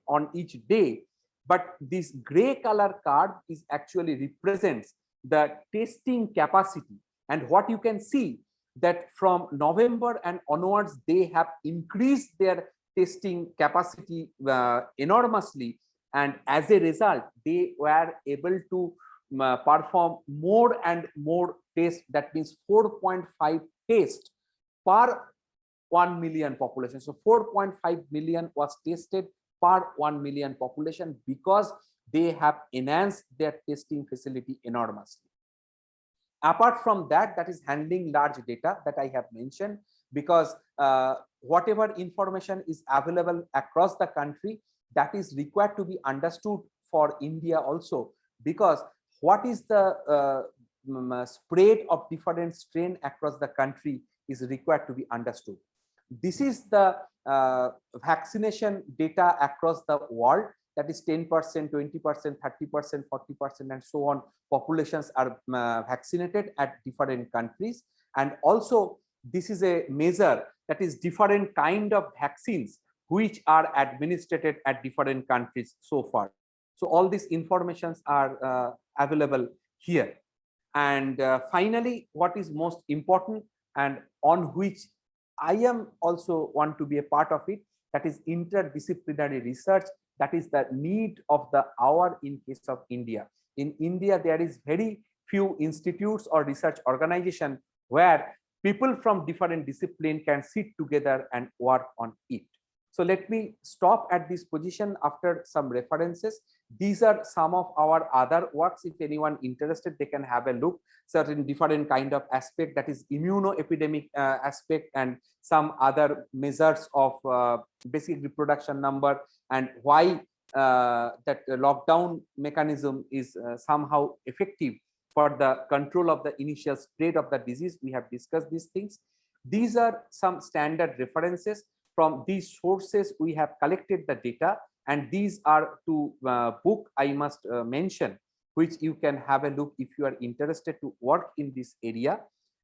on each day, but this gray color card is actually represents the testing capacity. And what you can see that from November and onwards, they have increased their testing capacity enormously. And as a result, they were able to perform more and more tests. That means 4.5 tests per 1 million population. So 4.5 million was tested per 1 million population because they have enhanced their testing facility enormously. Apart from that, that is handling large data that I have mentioned, because whatever information is available across the country, that is required to be understood for India also, because what is the spread of different strain across the country is required to be understood. This is the vaccination data across the world, that is 10%, 20%, 30%, 40%, and so on. Populations are vaccinated at different countries. And also this is a measure that is different kind of vaccines which are administered at different countries so far. So all these informations are available here. And finally, what is most important and on which I am also want to be a part of it, that is interdisciplinary research. That is the need of the hour in case of India. In India, there is very few institutes or research organization where people from different discipline can sit together and work on it. So let me stop at this position after some references. These are some of our other works. If anyone interested, they can have a look. Certain different kind of aspect, that is immunoepidemic aspect, and some other measures of basic reproduction number, and why that lockdown mechanism is somehow effective for the control of the initial spread of the disease. We have discussed these things. These are some standard references. From these sources, we have collected the data, and these are two book I must mention, which you can have a look if you are interested to work in this area.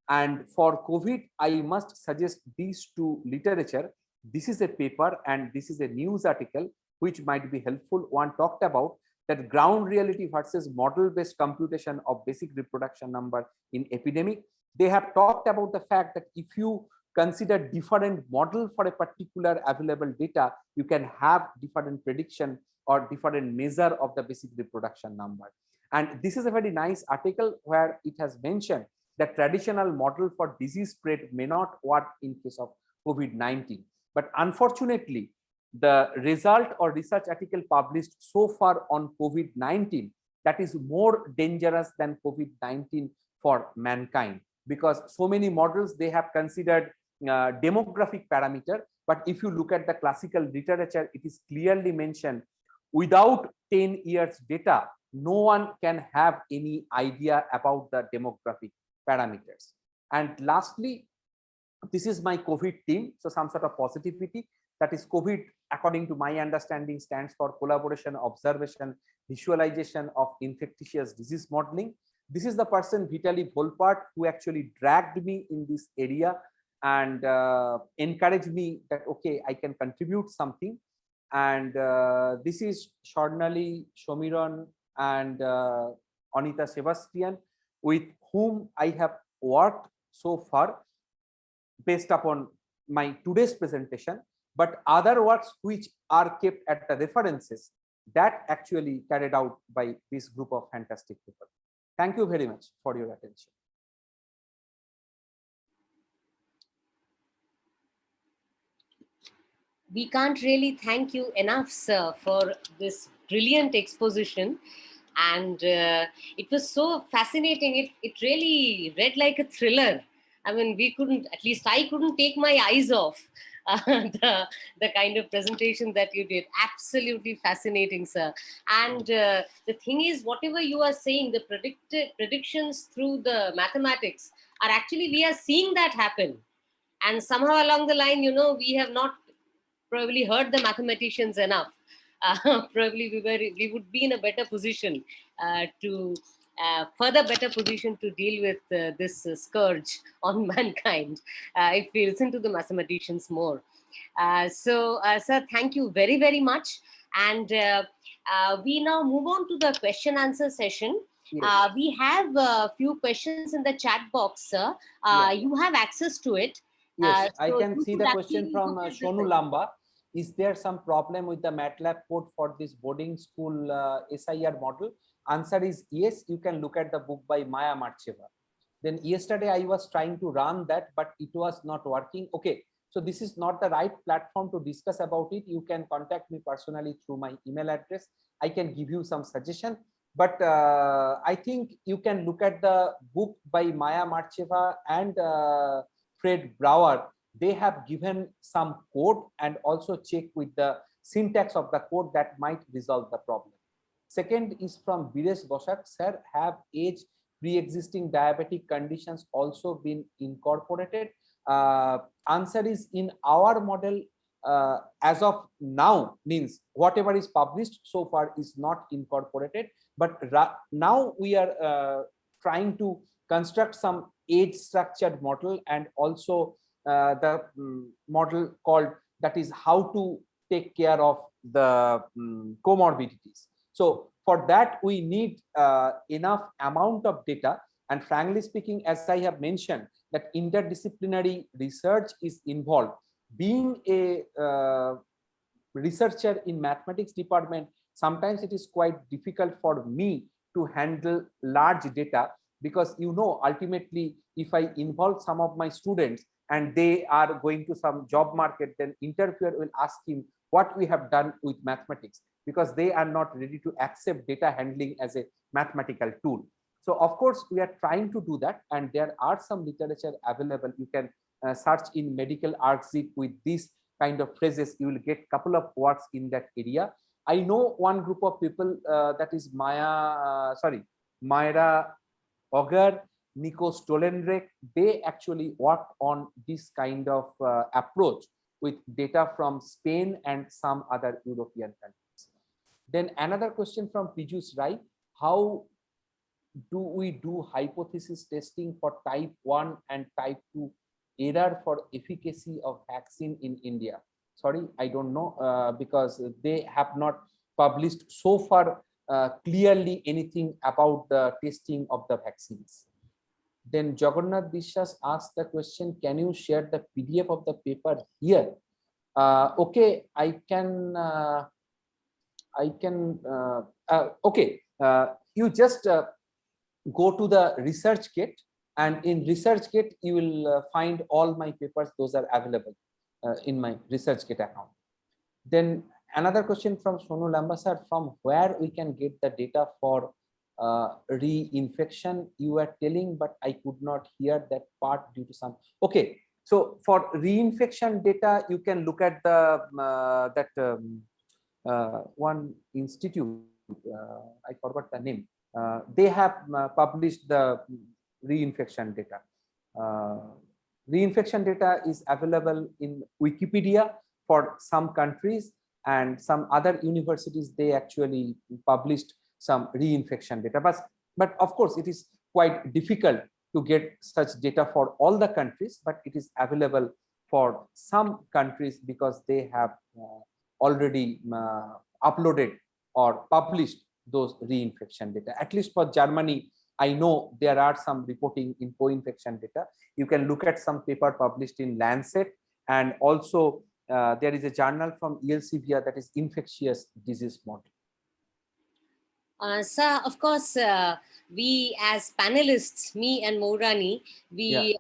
And for COVID, I must suggest these two literature. This is a paper and this is a news article which might be helpful. One talked about that ground reality versus model-based computation of basic reproduction number in epidemic. They have talked about the fact that if you consider different model for a particular available data, you can have different prediction or different measure of the basic reproduction number. And this is a very nice article where it has mentioned that traditional model for disease spread may not work in case of COVID-19. But unfortunately, the result or research article published so far on COVID-19, that is more dangerous than COVID-19 for mankind, because so many models, they have considered demographic parameter. But if you look at the classical literature, it is clearly mentioned without 10 years data, no one can have any idea about the demographic parameters. And lastly, this is my COVID team. So some sort of positivity, that is COVID according to my understanding, stands for collaboration, observation, visualization of infectious disease modeling. This is the person, Vitaly Volpart, who actually dragged me in this area and encouraged me that, okay, I can contribute something. And this is Swarnali Shomiran and Anita Sebastian, with whom I have worked so far based upon my today's presentation, but other works which are kept at the references that actually carried out by this group of fantastic people. Thank you very much for your attention. We can't really thank you enough, sir, for this brilliant exposition. And it was so fascinating. It really read like a thriller. I mean, we couldn't, at least I couldn't take my eyes off the kind of presentation that you did. Absolutely fascinating, sir. And the thing is, whatever you are saying, the predictions through the mathematics are actually, we are seeing that happen. And somehow along the line, we have not probably heard the mathematicians enough. Probably we would be in a better position to further better position to deal with this scourge on mankind if we listen to the mathematicians more. Sir, thank you very, very much. And we now move on to the question answer session. Yes. We have a few questions in the chat box, sir. You have access to it. Yes, I So can you see could the question actually from look at the Shonu Lamba. Is there some problem with the MATLAB code for this boarding school SIR model? Answer is yes. You can look at the book by Maya Marcheva. Then yesterday I was trying to run that, but it was not working. Okay, so this is not the right platform to discuss about it. You can contact me personally through my email address. I can give you some suggestion. But I think you can look at the book by Maya Marcheva and Fred Brouwer. They have given some code and also check with the syntax of the code that might resolve the problem. Second is from Biresh Bosak. Sir, have age pre-existing diabetic conditions also been incorporated? Answer is, in our model, as of now, means whatever is published so far is not incorporated. But now we are trying to construct some age structured model, and also the model called, that is how to take care of the comorbidities. So for that we need enough amount of data, and frankly speaking, as I have mentioned, that interdisciplinary research is involved. Being a researcher in mathematics department, sometimes it is quite difficult for me to handle large data, because ultimately if I involve some of my students and they are going to some job market, then interviewer will ask him what we have done with mathematics, because they are not ready to accept data handling as a mathematical tool. So of course we are trying to do that, and there are some literature available. You can search in medical arXiv with this kind of phrases. You will get couple of works in that area. I know one group of people, that is Myra Auger, Nico Stolenrek. They actually worked on this kind of approach with data from Spain and some other European countries. Then another question from Pijus Rai: how do we do hypothesis testing for type 1 and type 2 error for efficacy of vaccine in India? Sorry, I don't know, because they have not published so far clearly anything about the testing of the vaccines. Then Jagannath Bishas asked the question, can you share the PDF of the paper here? Okay, I can okay, you just go to the ResearchGate, and in ResearchGate you will find all my papers. Those are available in my ResearchGate account. Then another question from Sonu Lamba sir: from where we can get the data for reinfection? You are telling, but I could not hear that part due to some. Okay, so for reinfection data, you can look at the one institute. I forgot the name. They have published the reinfection data. Reinfection data is available in Wikipedia for some countries, and some other universities, they actually published some reinfection data. But of course, it is quite difficult to get such data for all the countries, but it is available for some countries because they have already uploaded or published those reinfection data. At least for Germany, I know there are some reporting in co-infection data. You can look at some paper published in Lancet, and also there is a journal from Elsevier, that is infectious disease model. Sir, of course, we as panelists, me and Mourani, we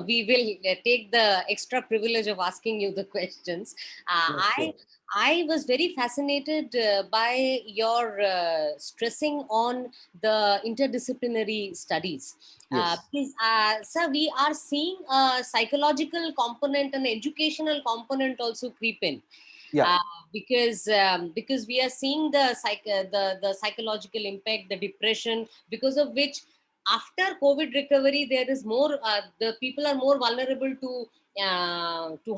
we will take the extra privilege of asking you the questions. Sure. I was very fascinated by your stressing on the interdisciplinary studies. Yes. Please, sir, we are seeing a psychological component and educational component also creep in. Yeah. Because we are seeing the psychological impact, the depression, because of which after COVID recovery there is more the people are more vulnerable to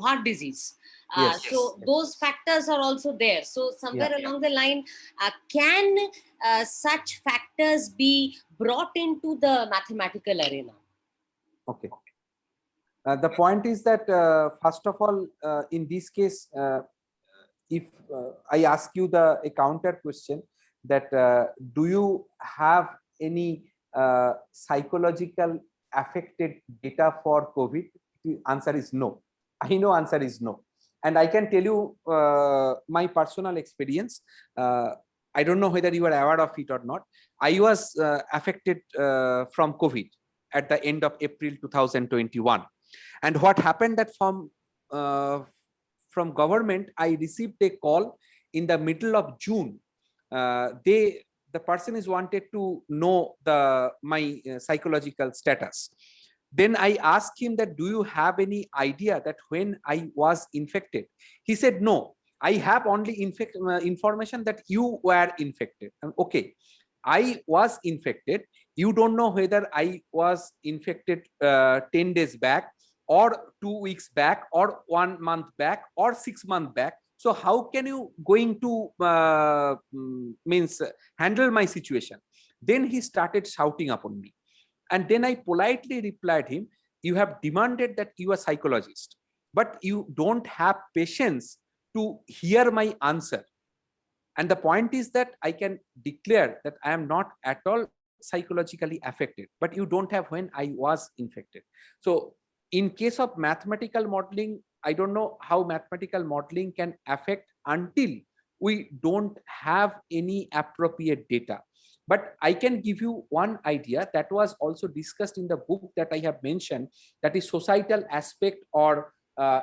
heart disease. Yes. So those factors are also there. So somewhere along the line, can such factors be brought into the mathematical arena? Okay. The point is that first of all, in this case, if I ask you a counter question, that do you have any psychological affected data for COVID? The answer is no. I know answer is no. And I can tell you my personal experience. I don't know whether you are aware of it or not. I was affected from COVID at the end of April 2021. And what happened that from government, I received a call in the middle of June. The person is wanted to know my psychological status. Then I asked him that, do you have any idea that when I was infected? He said, no, I have only information that you were infected. Okay, I was infected. You don't know whether I was infected 10 days back, or 2 weeks back, or 1 month back, or 6 months back. So how can you going to handle my situation? Then he started shouting upon me. And then I politely replied him, you have demanded that you are a psychologist, but you don't have patience to hear my answer. And the point is that I can declare that I am not at all psychologically affected, but you don't have when I was infected. So in case of mathematical modeling, I don't know how mathematical modeling can affect until we don't have any appropriate data. But I can give you one idea that was also discussed in the book that I have mentioned, that is societal aspect or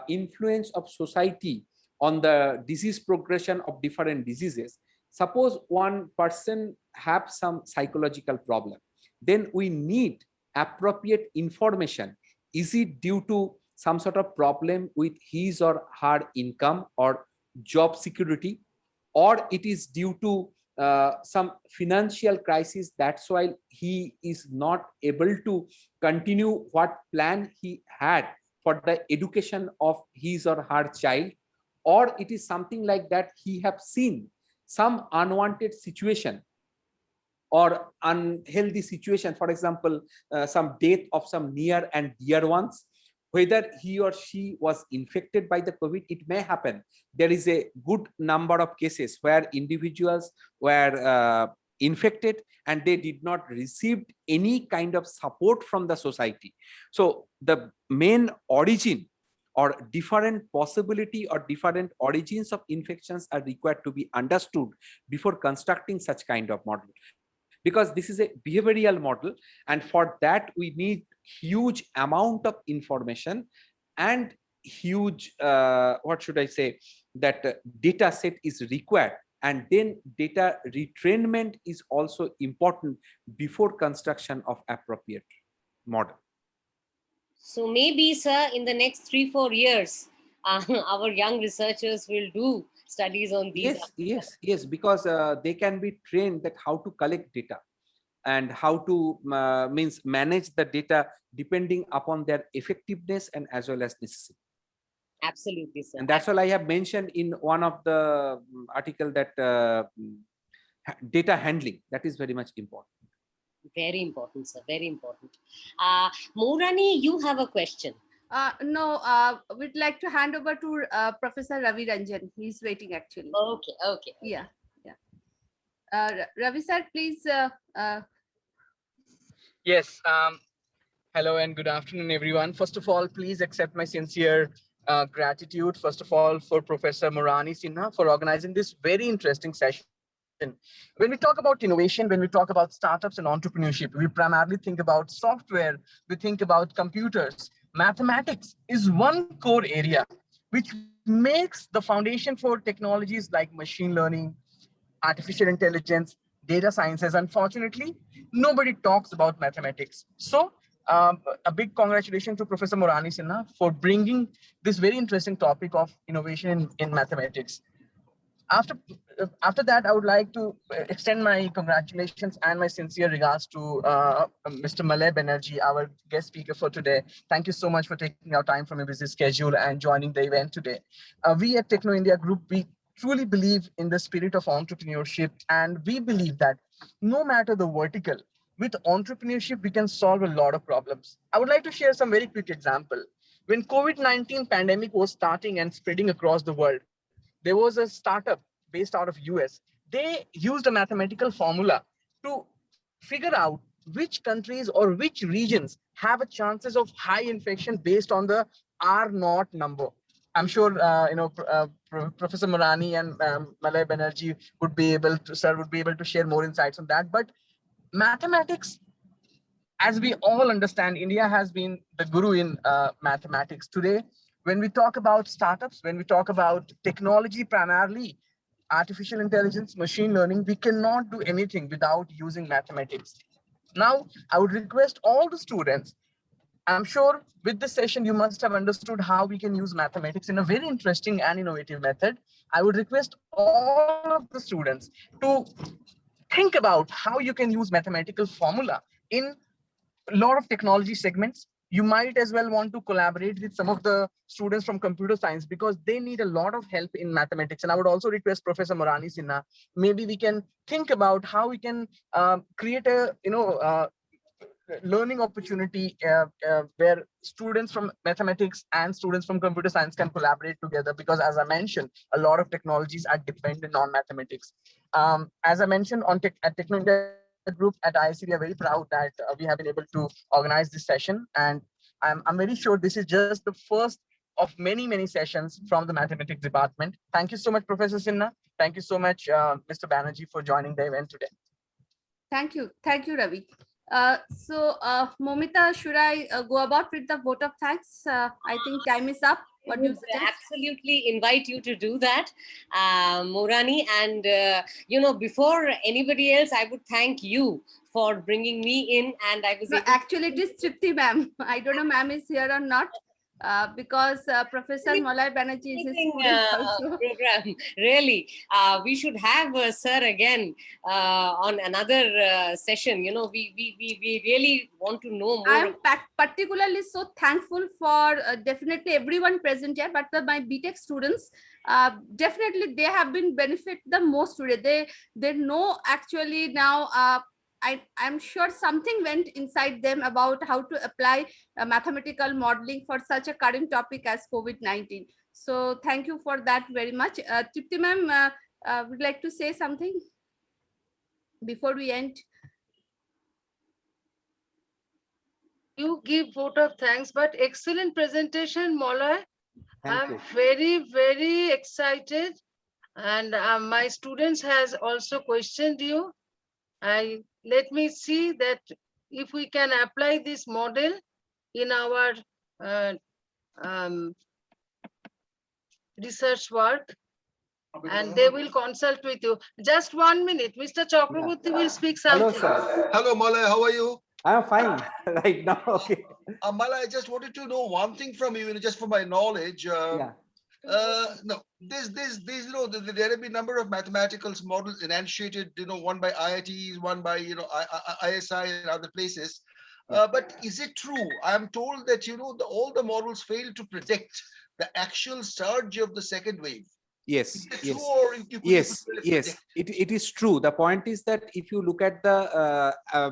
influence of society on the disease progression of different diseases. Suppose one person have some psychological problem, then we need appropriate information. Is it due to some sort of problem with his or her income or job security, or it is due to some financial crisis, that's why he is not able to continue what plan he had for the education of his or her child, or it is something like that he have seen some unwanted situation or unhealthy situation, for example, some death of some near and dear ones, whether he or she was infected by the COVID, it may happen. There is a good number of cases where individuals were infected and they did not receive any kind of support from the society. So the main origin or different possibility or different origins of infections are required to be understood before constructing such kind of model, because this is a behavioral model, and for that we need huge amount of information and huge what should I say, that data set is required, and then data retrainment is also important before construction of appropriate model. So maybe, sir, in the next 3-4 years, our young researchers will do studies on these. Yes, because they can be trained that how to collect data and how to manage the data depending upon their effectiveness and as well as necessity. Absolutely, sir. And that's all I have mentioned in one of the article that data handling, that is very much important. Very important, sir. Very important. Moorani, you have a question. No, we'd like to hand over to Professor Ravi Ranjan. He's waiting actually. Okay, okay. Yeah, yeah. Ravi sir, please. Yes. Hello and good afternoon, everyone. First of all, please accept my sincere gratitude, first of all, for Professor Morani Sinha for organizing this very interesting session. When we talk about innovation, when we talk about startups and entrepreneurship, we primarily think about software, we think about computers. Mathematics is one core area which makes the foundation for technologies like machine learning, artificial intelligence, data sciences. Unfortunately, nobody talks about mathematics. So a big congratulations to Professor Morani Sinha for bringing this very interesting topic of innovation in mathematics. After, after that, I would like to extend my congratulations and my sincere regards to Mr. Malay Banerjee, our guest speaker for today. Thank you so much for taking out time from your busy schedule and joining the event today. We at Techno India Group, we truly believe in the spirit of entrepreneurship, and we believe that no matter the vertical, with entrepreneurship, we can solve a lot of problems. I would like to share some very quick example. When COVID-19 pandemic was starting and spreading across the world, there was a startup based out of US. They used a mathematical formula to figure out which countries or which regions have a chances of high infection based on the R naught number. I'm sure Professor Morani and Malay Banerjee would be able to, sir, would be able to share more insights on that. But mathematics, as we all understand, India has been the guru in mathematics. Today, when we talk about startups, when we talk about technology, primarily artificial intelligence, machine learning, we cannot do anything without using mathematics. Now, I would request all the students, I'm sure with this session, you must have understood how we can use mathematics in a very interesting and innovative method. I would request all of the students to think about how you can use mathematical formula in a lot of technology segments. You might as well want to collaborate with some of the students from computer science because they need a lot of help in mathematics. And I would also request Professor Morani Sinha, maybe we can think about how we can create a learning opportunity where students from mathematics and students from computer science can collaborate together, because as I mentioned, a lot of technologies are dependent on mathematics. As I mentioned at Techno India Group at IIC, we are very proud that we have been able to organize this session. And I'm very sure this is just the first of many sessions from the mathematics department. Thank you so much, Professor Sinha. Thank you so much, Mr. Banerjee, for joining the event today. Thank you, Ravi. Momita, should I go about with the vote of thanks? I think time is up. What do you suggest? Absolutely invite you to do that, Morani. And, before anybody else, I would thank you for bringing me in. And I was actually, it is Tripti ma'am. I don't know ma'am is here or not. Because Professor Malay Banerjee is his student also. Program. Really, we should have sir again on another session. We really want to know more. I am particularly so thankful for definitely everyone present here, but my BTech students, definitely they have been benefit the most today. They know actually now. I'm sure something went inside them about how to apply mathematical modeling for such a current topic as COVID-19. So thank you for that very much. Tripti ma'am, would like to say something before we end? You give vote of thanks, but excellent presentation, Malay. I'm you. very excited. And my students has also questioned you. Let me see that if we can apply this model in our research work, and they will consult with you. Just 1 minute, Mr. Chakraborty will speak something. Hello, sir. Hello, Malay. How are you? I'm fine right now. Okay. Malay, I just wanted to know one thing from you, just for my knowledge. Yeah. No, there have been a number of mathematical models initiated, one by IITs, one by, ISI and other places. But is it true? I'm told that, all the models fail to predict the actual surge of the second wave. Yes, Is that yes. true, or you could Yes, really yes, predict? it is true. The point is that if you look at the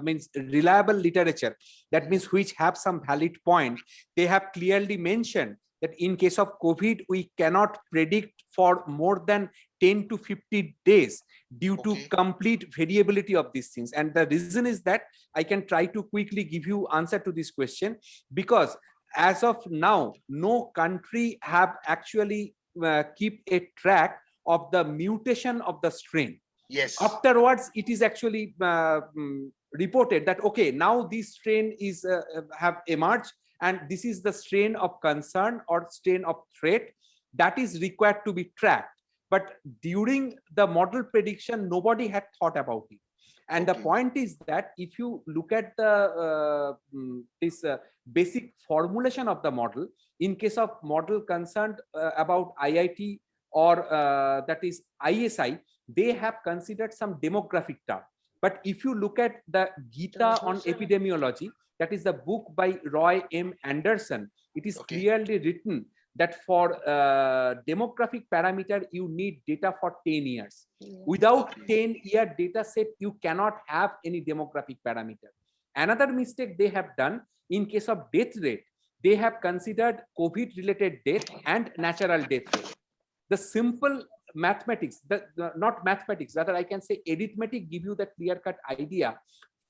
means reliable literature, that means which have some valid point, they have clearly mentioned that in case of COVID, we cannot predict for more than 10 to 50 days due to Okay. complete variability of these things. And the reason is that I can try to quickly give you answer to this question, because as of now, no country have actually keep a track of the mutation of the strain. Yes. Afterwards, it is actually reported that, okay, now this strain is have emerged, and this is the strain of concern or strain of threat that is required to be tracked. But during the model prediction, nobody had thought about it. And the Okay. point is that if you look at the this basic formulation of the model, in case of model concerned about IIT or that is ISI, they have considered some demographic term. But if you look at the Gita on epidemiology, that is the book by Roy M. Anderson, it is Okay. clearly written that for demographic parameter, you need data for 10 years. Without Okay. 10-year data set, you cannot have any demographic parameter. Another mistake they have done in case of death rate, they have considered COVID related death and natural death rate. The simple mathematics, not mathematics, rather I can say arithmetic, give you the clear cut idea.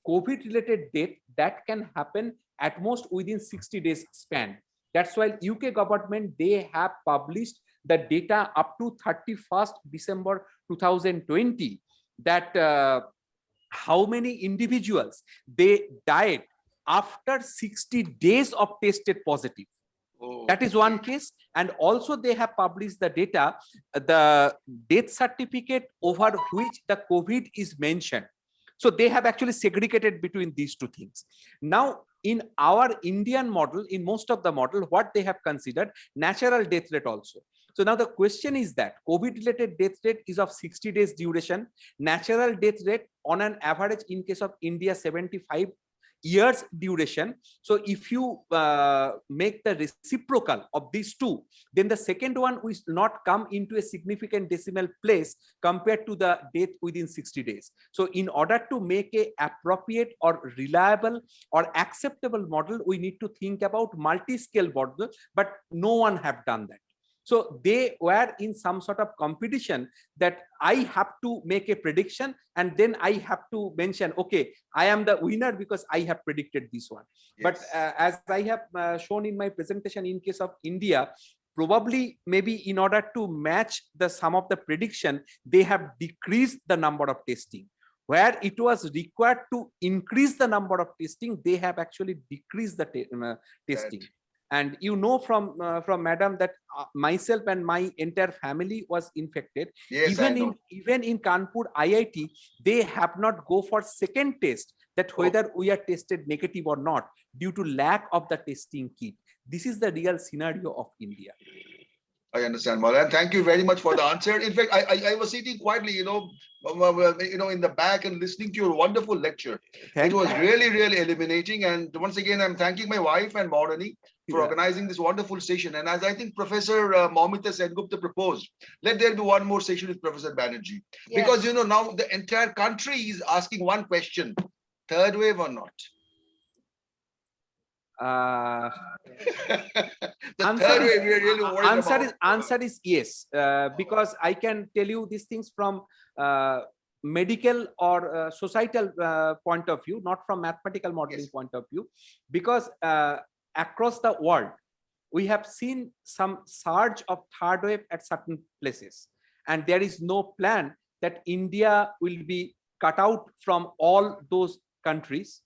COVID related death that can happen at most within 60 days span. That's why UK government, they have published the data up to 31st December 2020, that how many individuals they died after 60 days of tested positive. Oh, That is one case. And also they have published the data, the death certificate over which the COVID is mentioned. So they have actually segregated between these two things. Now, in our Indian model, in most of the model, what they have considered, natural death rate also. So now the question is that COVID related death rate is of 60 days duration, natural death rate on an average in case of India 75 years duration. So if you make the reciprocal of these two, then the second one will not come into a significant decimal place compared to the death within 60 days. So in order to make a appropriate or reliable or acceptable model, we need to think about multi-scale model, but no one have done that. So they were in some sort of competition that I have to make a prediction and then I have to mention, okay, I am the winner because I have predicted this one. yes. But as I have shown in my presentation, in case of India, probably maybe in order to match the sum of the prediction, they have decreased the number of testing. Where it was required to increase the number of testing, they have actually decreased the testing. Right. And you know from madam that myself and my entire family was infected. Yes, I know. Even in Kanpur IIT, they have not go for second test, that whether we are tested negative or not, due to lack of the testing kit. This is the real scenario of India. I understand, Malay. And thank you very much for the answer. In fact, I was sitting quietly, in the back and listening to your wonderful lecture. Thank It was you. really illuminating. And once again, I'm thanking my wife and Maurani for Yeah. organizing this wonderful session. And as I think Professor Moumita Sengupta proposed, let there be one more session with Professor Banerjee. Yes. Because, now the entire country is asking one question: third wave or not? The third wave, we are really worried about. Answer is yes, because I can tell you these things from medical or societal point of view, not from mathematical modeling Yes. point of view, because across the world we have seen some surge of third wave at certain places, and there is no plan that India will be cut out from all those countries.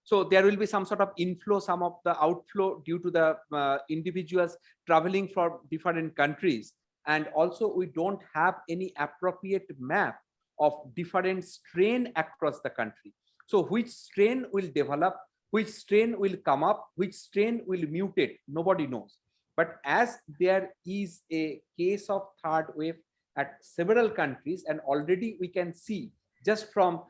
So there will be some sort of inflow, some of the outflow due to the individuals traveling from different countries. And also we don't have any appropriate map of different strain across the country. So which strain will develop, which strain will come up, which strain will mutate, nobody knows. But as there is a case of third wave at several countries, and already we can see just from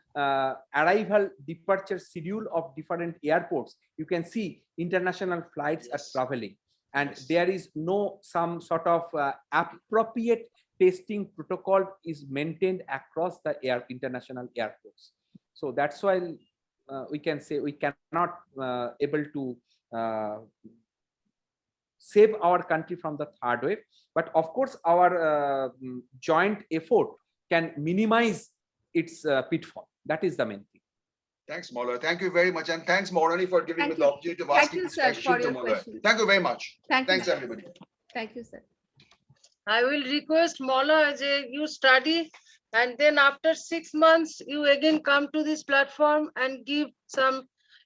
arrival departure schedule of different airports, you can see international flights are Yes. traveling. and Yes. there is no some sort of appropriate testing protocol is maintained across the international airports. So that's why we can say we cannot able to save our country from the third wave, but of course our joint effort can minimize its pitfall. That is the main thing. Thanks, Maulana. Thank you very much. And thanks, Maulana, for giving Thank me the you. opportunity of Thank asking you, this sir, question for to your Maulana. question. Thank you very much. Thank you, Thanks, sir. everybody. Thank you, sir. I will request Mola, you study, and then after 6 months, you again come to this platform and give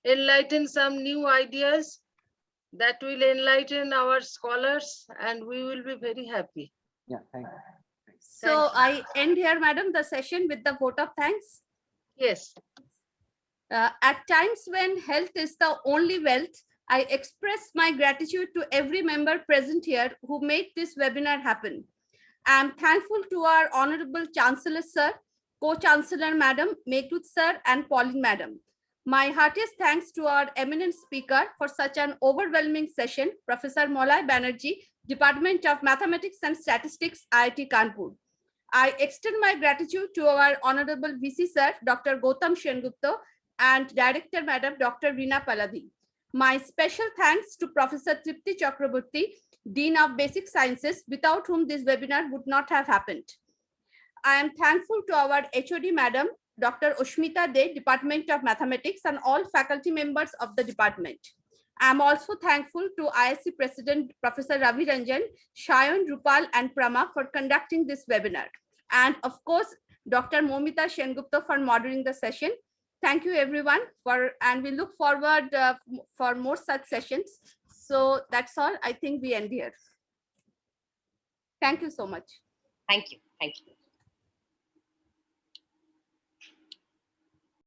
enlighten some new ideas that will enlighten our scholars, and we will be very happy. Yeah, thank you. So Thank you. I end here, madam, the session with the vote of thanks. Yes. At times when health is the only wealth, I express my gratitude to every member present here who made this webinar happen. I am thankful to our Honorable Chancellor Sir, Co-Chancellor Madam, Mekut Sir, and Pauline Madam. My heartiest thanks to our eminent speaker for such an overwhelming session, Professor Malay Banerjee, Department of Mathematics and Statistics, IIT Kanpur. I extend my gratitude to our Honorable VC Sir, Dr. Gautam Sengupta, and Director Madam, Dr. Reena Paladhi. My special thanks to Professor Tripti Chakraborty, Dean of Basic Sciences, without whom this webinar would not have happened. I am thankful to our HOD Madam, Dr. Ushmita De, Department of Mathematics, and all faculty members of the department. I am also thankful to ISC President Professor Ravi Ranjan, Shayan, Rupal, and Prama for conducting this webinar. And of course, Dr. Momita Sengupta for moderating the session. Thank you everyone and we look forward for more such sessions. So that's all. I think we end here. Thank you so much. Thank you. Thank you.